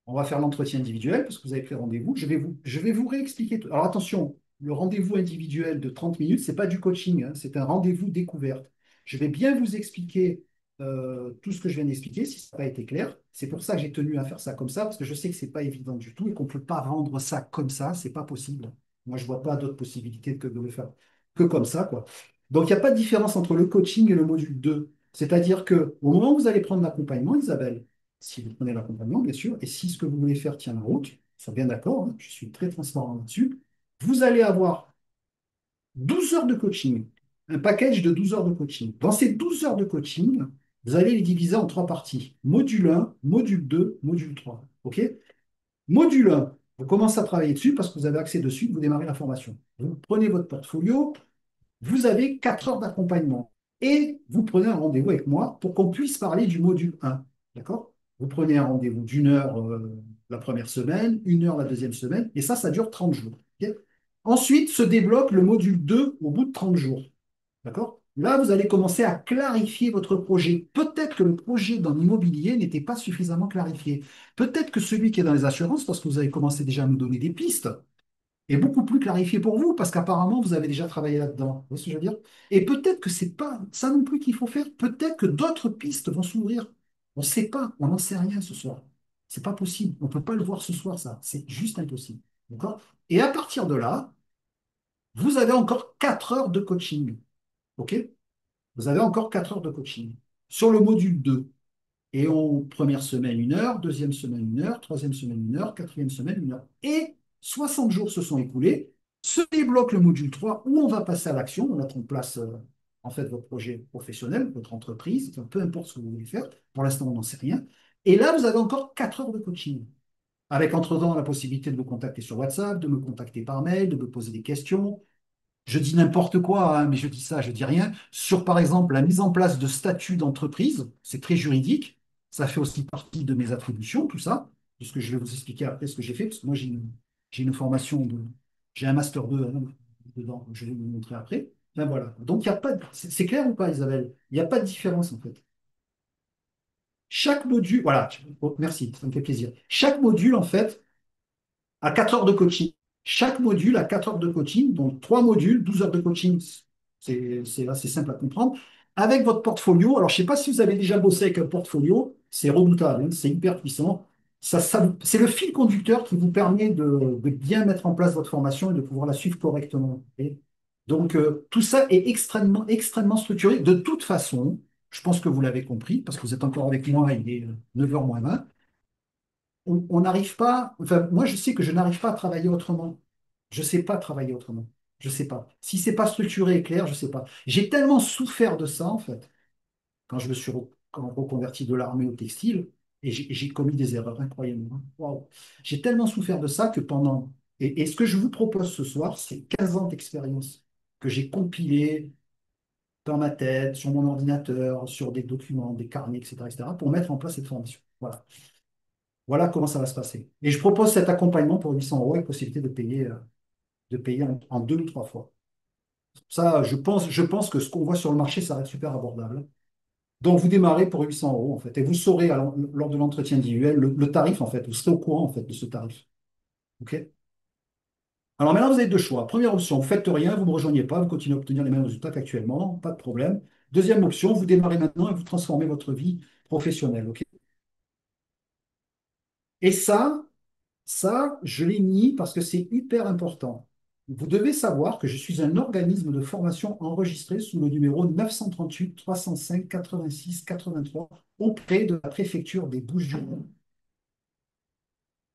on va faire l'entretien individuel parce que vous avez pris rendez-vous. Je vais vous réexpliquer tout. Alors attention, le rendez-vous individuel de 30 minutes, ce n'est pas du coaching, hein, c'est un rendez-vous découverte. Je vais bien vous expliquer tout ce que je viens d'expliquer, si ça n'a pas été clair. C'est pour ça que j'ai tenu à faire ça comme ça, parce que je sais que ce n'est pas évident du tout et qu'on ne peut pas rendre ça comme ça, c'est pas possible. Moi, je ne vois pas d'autre possibilité que de le faire que comme ça, quoi. Donc, il n'y a pas de différence entre le coaching et le module 2. C'est-à-dire que au moment où vous allez prendre l'accompagnement, Isabelle, si vous prenez l'accompagnement, bien sûr, et si ce que vous voulez faire tient la route, soyez bien d'accord, hein, je suis très transparent là-dessus, vous allez avoir 12 heures de coaching, un package de 12 heures de coaching. Dans ces 12 heures de coaching, vous allez les diviser en 3 parties. Module 1, module 2, module 3. OK? Module 1, vous commencez à travailler dessus parce que vous avez accès dessus, vous démarrez la formation. Vous prenez votre portfolio, vous avez 4 heures d'accompagnement et vous prenez un rendez-vous avec moi pour qu'on puisse parler du module 1. D'accord? Vous prenez un rendez-vous d'1 heure la première semaine, 1 heure la deuxième semaine, et ça dure 30 jours. Ok. Ensuite se débloque le module 2 au bout de 30 jours. D'accord? Là, vous allez commencer à clarifier votre projet. Peut-être que le projet dans l'immobilier n'était pas suffisamment clarifié. Peut-être que celui qui est dans les assurances, parce que vous avez commencé déjà à nous donner des pistes, est beaucoup plus clarifié pour vous parce qu'apparemment vous avez déjà travaillé là-dedans. Vous voyez ce que je veux dire? Et peut-être que c'est pas ça non plus qu'il faut faire. Peut-être que d'autres pistes vont s'ouvrir. On ne sait pas, on n'en sait rien ce soir. C'est pas possible. On ne peut pas le voir ce soir, ça. C'est juste impossible. D'accord? Et à partir de là, vous avez encore 4 heures de coaching. OK? Vous avez encore 4 heures de coaching. Sur le module 2. Et en première semaine, 1 heure, deuxième semaine, 1 heure, troisième semaine, 1 heure, quatrième semaine, 1 heure. Et 60 jours se sont écoulés, se débloque le module 3 où on va passer à l'action, on va mettre en place en fait votre projet professionnel, votre entreprise, enfin, peu importe ce que vous voulez faire. Pour l'instant, on n'en sait rien. Et là, vous avez encore 4 heures de coaching. Avec entre-temps la possibilité de me contacter sur WhatsApp, de me contacter par mail, de me poser des questions, je dis n'importe quoi, hein, mais je dis ça, je dis rien. Sur, par exemple, la mise en place de statuts d'entreprise, c'est très juridique. Ça fait aussi partie de mes attributions, tout ça, de ce que je vais vous expliquer après, ce que j'ai fait, parce que moi, j'ai une formation j'ai un master 2 hein, dedans, je vais vous montrer après. Ben voilà. Donc, il y a pas c'est clair ou pas, Isabelle? Il n'y a pas de différence, en fait. Chaque module, voilà, oh, merci, ça me fait plaisir. Chaque module, en fait, à 4 heures de coaching. Chaque module a 4 heures de coaching, donc 3 modules, 12 heures de coaching, c'est assez simple à comprendre. Avec votre portfolio, alors je ne sais pas si vous avez déjà bossé avec un portfolio, c'est redoutable, hein, c'est hyper puissant. C'est le fil conducteur qui vous permet de bien mettre en place votre formation et de pouvoir la suivre correctement. Et donc, tout ça est extrêmement, extrêmement structuré. De toute façon, je pense que vous l'avez compris, parce que vous êtes encore avec moi, il est 9h moins 20. On n'arrive pas, enfin, moi je sais que je n'arrive pas à travailler autrement. Je ne sais pas travailler autrement. Je ne sais pas. Si c'est pas structuré et clair, je ne sais pas. J'ai tellement souffert de ça, en fait, quand je me suis reconverti de l'armée au textile, et j'ai commis des erreurs incroyables, hein. Waouh. J'ai tellement souffert de ça que et ce que je vous propose ce soir, c'est 15 ans d'expérience que j'ai compilé dans ma tête, sur mon ordinateur, sur des documents, des carnets, etc., etc., pour mettre en place cette formation. Voilà. Voilà comment ça va se passer. Et je propose cet accompagnement pour 800 euros avec possibilité de payer en 2 ou 3 fois. Ça, je pense que ce qu'on voit sur le marché, ça reste super abordable. Donc, vous démarrez pour 800 euros, en fait, et vous saurez lors de l'entretien individuel le tarif, en fait. Vous serez au courant, en fait, de ce tarif. OK? Alors maintenant, vous avez deux choix. Première option, vous faites rien, vous ne me rejoignez pas, vous continuez à obtenir les mêmes résultats qu'actuellement, pas de problème. Deuxième option, vous démarrez maintenant et vous transformez votre vie professionnelle. OK? Et ça, je l'ai mis parce que c'est hyper important. Vous devez savoir que je suis un organisme de formation enregistré sous le numéro 938 305 86 83 auprès de la préfecture des Bouches-du-Rhône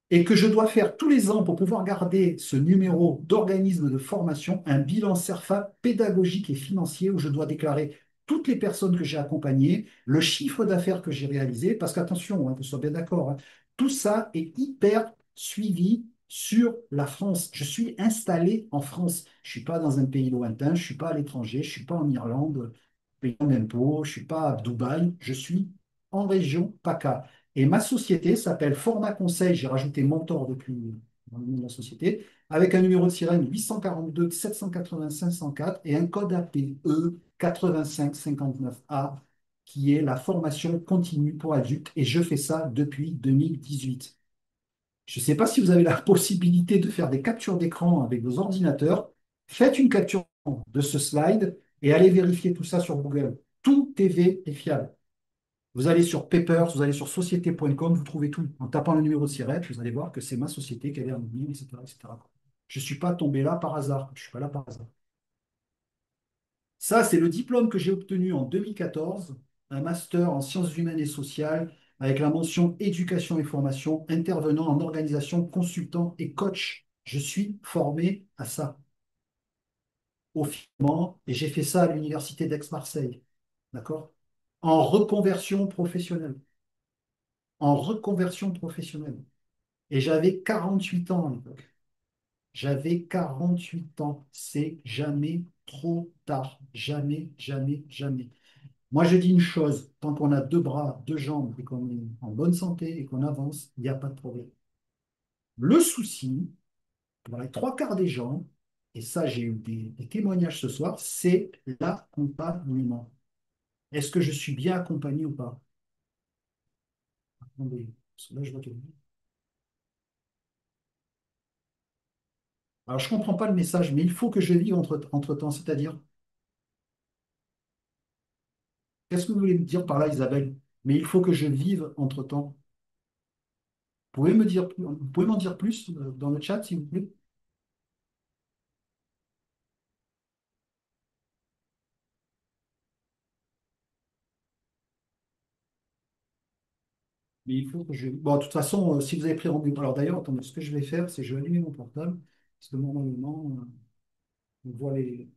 et que je dois faire tous les ans pour pouvoir garder ce numéro d'organisme de formation, un bilan CERFA pédagogique et financier où je dois déclarer toutes les personnes que j'ai accompagnées, le chiffre d'affaires que j'ai réalisé, parce qu'attention, hein, que ce soit bien d'accord, hein, tout ça est hyper suivi sur la France. Je suis installé en France. Je ne suis pas dans un pays lointain, je ne suis pas à l'étranger, je ne suis pas en Irlande, payant d'impôts, je ne suis pas à Dubaï, je suis en région PACA. Et ma société s'appelle Format Conseil, j'ai rajouté Mentor depuis dans le nom de la société, avec un numéro de sirène 842 780 504 et un code APE 8559A, qui est la formation continue pour adultes. Et je fais ça depuis 2018. Je ne sais pas si vous avez la possibilité de faire des captures d'écran avec vos ordinateurs. Faites une capture de ce slide et allez vérifier tout ça sur Google. Tout est vérifiable. Vous allez sur Papers, vous allez sur société.com, vous trouvez tout. En tapant le numéro de SIRET, vous allez voir que c'est ma société, qu'elle est anonyme, etc., etc. Je ne suis pas tombé là par hasard. Je ne suis pas là par hasard. Ça, c'est le diplôme que j'ai obtenu en 2014, un master en sciences humaines et sociales, avec la mention éducation et formation, intervenant en organisation, consultant et coach. Je suis formé à ça, au finalement, et j'ai fait ça à l'université d'Aix-Marseille. D'accord? En reconversion professionnelle. En reconversion professionnelle. Et j'avais 48 ans à l'époque. J'avais 48 ans. C'est jamais trop tard. Jamais, jamais, jamais. Moi, je dis une chose, tant qu'on a deux bras, deux jambes et qu'on est en bonne santé et qu'on avance, il n'y a pas de problème. Le souci, pour les trois quarts des gens, et ça, j'ai eu des témoignages ce soir, c'est l'accompagnement. Est-ce que je suis bien accompagné ou pas? Attendez, parce que là, je vois que... Alors, je ne comprends pas le message, mais il faut que je vive entre-temps, c'est-à-dire, qu'est-ce que vous voulez me dire par là, Isabelle? Mais il faut que je vive entre-temps. Vous pouvez m'en dire plus dans le chat, s'il vous plaît? Mais il faut que je... Bon, de toute façon, si vous avez pris rendez-vous... Alors d'ailleurs, attendez, ce que je vais faire, c'est que je vais allumer mon portable, parce que normalement, on voit les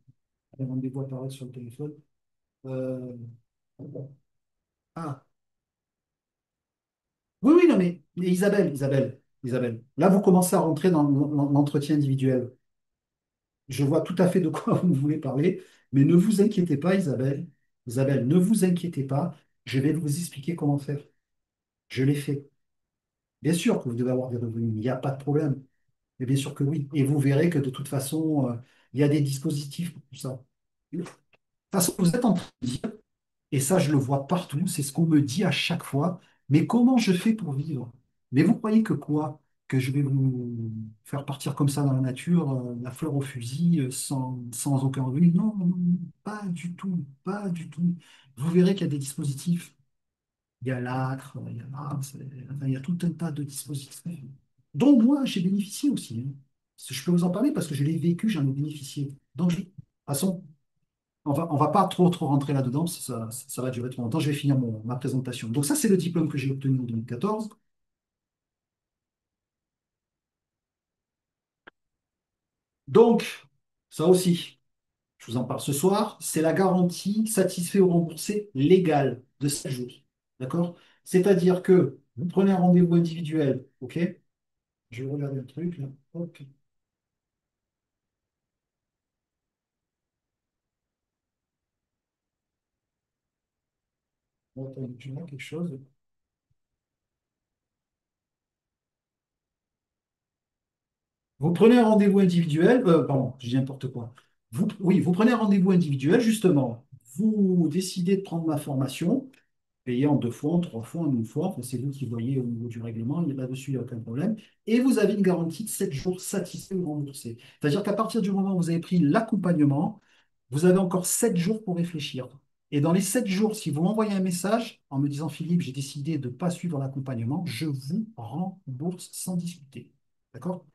rendez-vous apparaître sur le téléphone. Euh, Ah, oui, oui, non, mais Isabelle, là, vous commencez à rentrer dans l'entretien individuel. Je vois tout à fait de quoi vous voulez parler, mais ne vous inquiétez pas, Isabelle. Isabelle, ne vous inquiétez pas, je vais vous expliquer comment faire. Je l'ai fait. Bien sûr que vous devez avoir des revenus, il n'y a pas de problème. Mais bien sûr que oui. Et vous verrez que de toute façon, il y a des dispositifs pour tout ça. De toute façon, vous êtes en train de dire, et ça, je le vois partout, c'est ce qu'on me dit à chaque fois, mais comment je fais pour vivre? Mais vous croyez que quoi? Que je vais vous faire partir comme ça dans la nature, la fleur au fusil, sans aucun revenu? Non, non, non, pas du tout, pas du tout. Vous verrez qu'il y a des dispositifs. Il y a l'âtre, il y a enfin, il y a tout un tas de dispositifs dont moi, j'ai bénéficié aussi, hein. Je peux vous en parler parce que je l'ai vécu, j'en ai bénéficié. Donc, de toute façon, on va pas trop rentrer là-dedans, ça va durer trop longtemps. Je vais finir ma présentation. Donc, ça, c'est le diplôme que j'ai obtenu en 2014. Donc, ça aussi, je vous en parle ce soir, c'est la garantie satisfait ou remboursé légal de 7 jours. D'accord? C'est-à-dire que vous prenez un rendez-vous individuel, OK? Je vais regarder un truc là. Ok. Attends, je vois quelque chose. Vous prenez un rendez-vous individuel, pardon, je dis n'importe quoi. Oui, vous prenez un rendez-vous individuel, justement. Vous décidez de prendre ma formation. Payez en deux fois, en trois fois, en une fois. Enfin, c'est vous qui voyez au niveau du règlement. Là-dessus, il n'y a aucun problème. Et vous avez une garantie de 7 jours satisfait ou remboursé. C'est-à-dire qu'à partir du moment où vous avez pris l'accompagnement, vous avez encore 7 jours pour réfléchir. Et dans les 7 jours, si vous m'envoyez un message en me disant, Philippe, j'ai décidé de ne pas suivre l'accompagnement, je vous rembourse sans discuter. D'accord?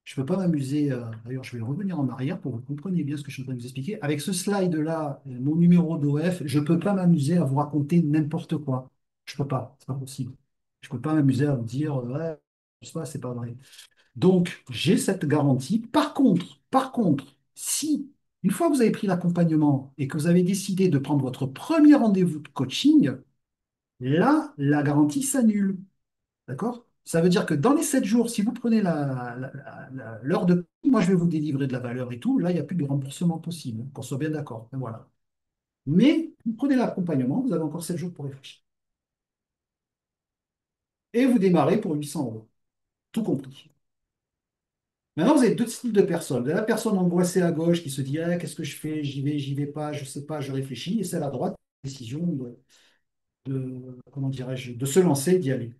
Je ne peux pas m'amuser. D'ailleurs, je vais revenir en arrière pour que vous compreniez bien ce que je suis en train de vous expliquer. Avec ce slide-là, mon numéro d'OF, je ne peux pas m'amuser à vous raconter n'importe quoi. Je ne peux pas. C'est pas possible. Je ne peux pas m'amuser à vous dire, ouais, je sais pas, c'est pas vrai. Donc, j'ai cette garantie. Par contre, si, une fois que vous avez pris l'accompagnement et que vous avez décidé de prendre votre premier rendez-vous de coaching, là, la garantie s'annule. D'accord? Ça veut dire que dans les 7 jours, si vous prenez l'heure de... Moi, je vais vous délivrer de la valeur et tout. Là, il n'y a plus de remboursement possible, hein, qu'on soit bien d'accord. Et voilà. Mais vous prenez l'accompagnement, vous avez encore 7 jours pour réfléchir. Et vous démarrez pour 800 euros. Tout compris. Maintenant, vous avez deux types de personnes. La personne angoissée à gauche qui se dit ah, qu'est-ce que je fais? J'y vais pas, je ne sais pas, je réfléchis. Et celle à droite, décision comment dirais-je, de se lancer, d'y aller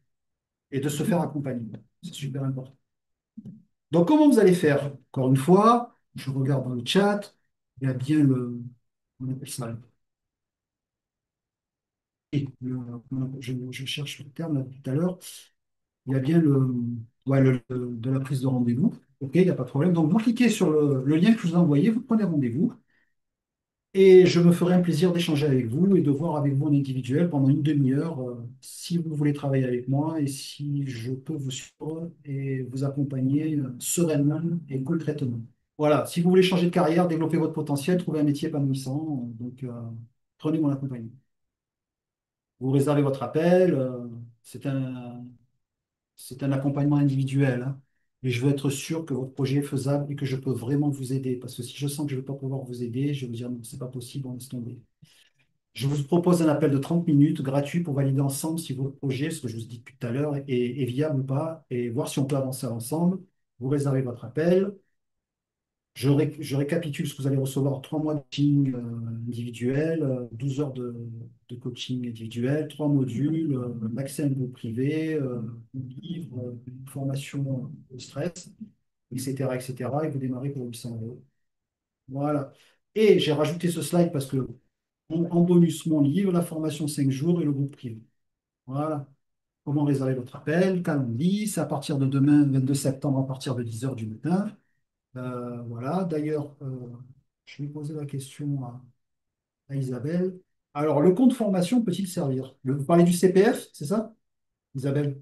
et de se faire accompagner. C'est super important. Donc, comment vous allez faire? Encore une fois, je regarde dans le chat, il y a bien on appelle ça, je cherche le terme là, tout à l'heure, il y a bien ouais, de la prise de rendez-vous. OK, il n'y a pas de problème. Donc, vous cliquez sur le lien que je vous ai envoyé, vous prenez rendez-vous et je me ferai un plaisir d'échanger avec vous et de voir avec vous en individuel pendant une demi-heure si vous voulez travailler avec moi et si je peux vous suivre et vous accompagner sereinement et concrètement. Voilà, si vous voulez changer de carrière, développer votre potentiel, trouver un métier épanouissant, prenez mon accompagnement. Vous réservez votre appel, c'est un accompagnement individuel, hein. Et je veux être sûr que votre projet est faisable et que je peux vraiment vous aider. Parce que si je sens que je ne vais pas pouvoir vous aider, je vais vous dire non, c'est pas possible, on laisse tomber. Je vous propose un appel de 30 minutes gratuit pour valider ensemble si votre projet, ce que je vous ai dit tout à l'heure, est viable ou pas et voir si on peut avancer ensemble. Vous réservez votre appel. Je récapitule ce que vous allez recevoir: 3 mois de coaching individuel, 12 heures de coaching individuel, 3 modules, l'accès à un groupe privé, un livre, une formation au stress, etc., etc. Et cetera. Et vous démarrez pour 800 euros. Voilà. Et j'ai rajouté ce slide parce que en bonus, mon livre, la formation 5 jours et le groupe privé. Voilà. Comment réserver votre appel? Calendly, c'est à partir de demain, 22 septembre, à partir de 10 heures du matin. Voilà, d'ailleurs, je vais poser la question à Isabelle. Alors, le compte formation peut-il servir? Vous parlez du CPF, c'est ça, Isabelle?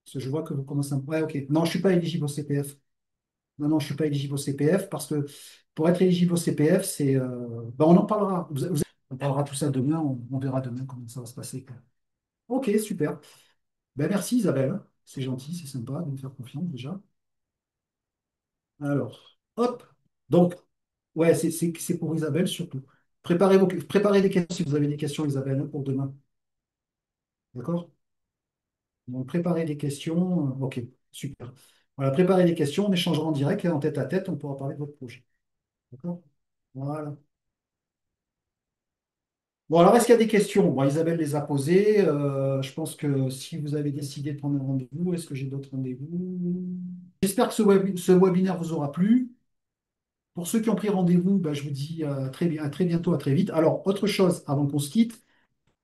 Parce que je vois que vous commencez à... Ouais, ok. Non, je ne suis pas éligible au CPF. Non, non, je ne suis pas éligible au CPF parce que pour être éligible au CPF, on en parlera. On parlera tout ça demain, on verra demain comment ça va se passer, quoi. Ok, super. Ben, merci Isabelle. C'est gentil, c'est sympa de me faire confiance déjà. Alors, hop. Donc, ouais, c'est pour Isabelle surtout. Préparez des questions si vous avez des questions, Isabelle, hein, pour demain. D'accord? Donc, préparez des questions. Ok, super. Voilà, préparez des questions, on échangera en direct et en tête à tête, on pourra parler de votre projet. D'accord? Voilà. Bon, alors, est-ce qu'il y a des questions? Bon, Isabelle les a posées. Je pense que si vous avez décidé de prendre un rendez-vous, est-ce que j'ai d'autres rendez-vous? J'espère que ce webinaire vous aura plu. Pour ceux qui ont pris rendez-vous, ben, je vous dis à très bientôt, à très vite. Alors, autre chose avant qu'on se quitte,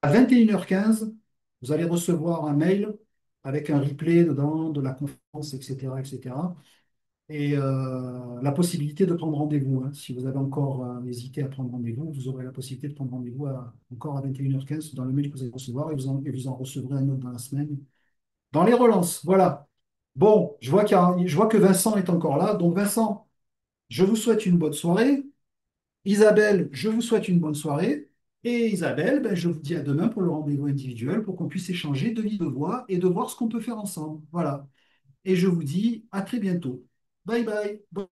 à 21h15, vous allez recevoir un mail avec un replay dedans de la conférence, etc., etc. Et la possibilité de prendre rendez-vous, hein. Si vous avez encore hésité à prendre rendez-vous, vous aurez la possibilité de prendre rendez-vous encore à 21h15 dans le mail que vous allez recevoir et vous en recevrez un autre dans la semaine. Dans les relances, voilà. Bon, je vois que Vincent est encore là. Donc, Vincent, je vous souhaite une bonne soirée. Isabelle, je vous souhaite une bonne soirée. Et Isabelle, ben, je vous dis à demain pour le rendez-vous individuel pour qu'on puisse échanger de vive voix et de voir ce qu'on peut faire ensemble. Voilà. Et je vous dis à très bientôt. Bye bye.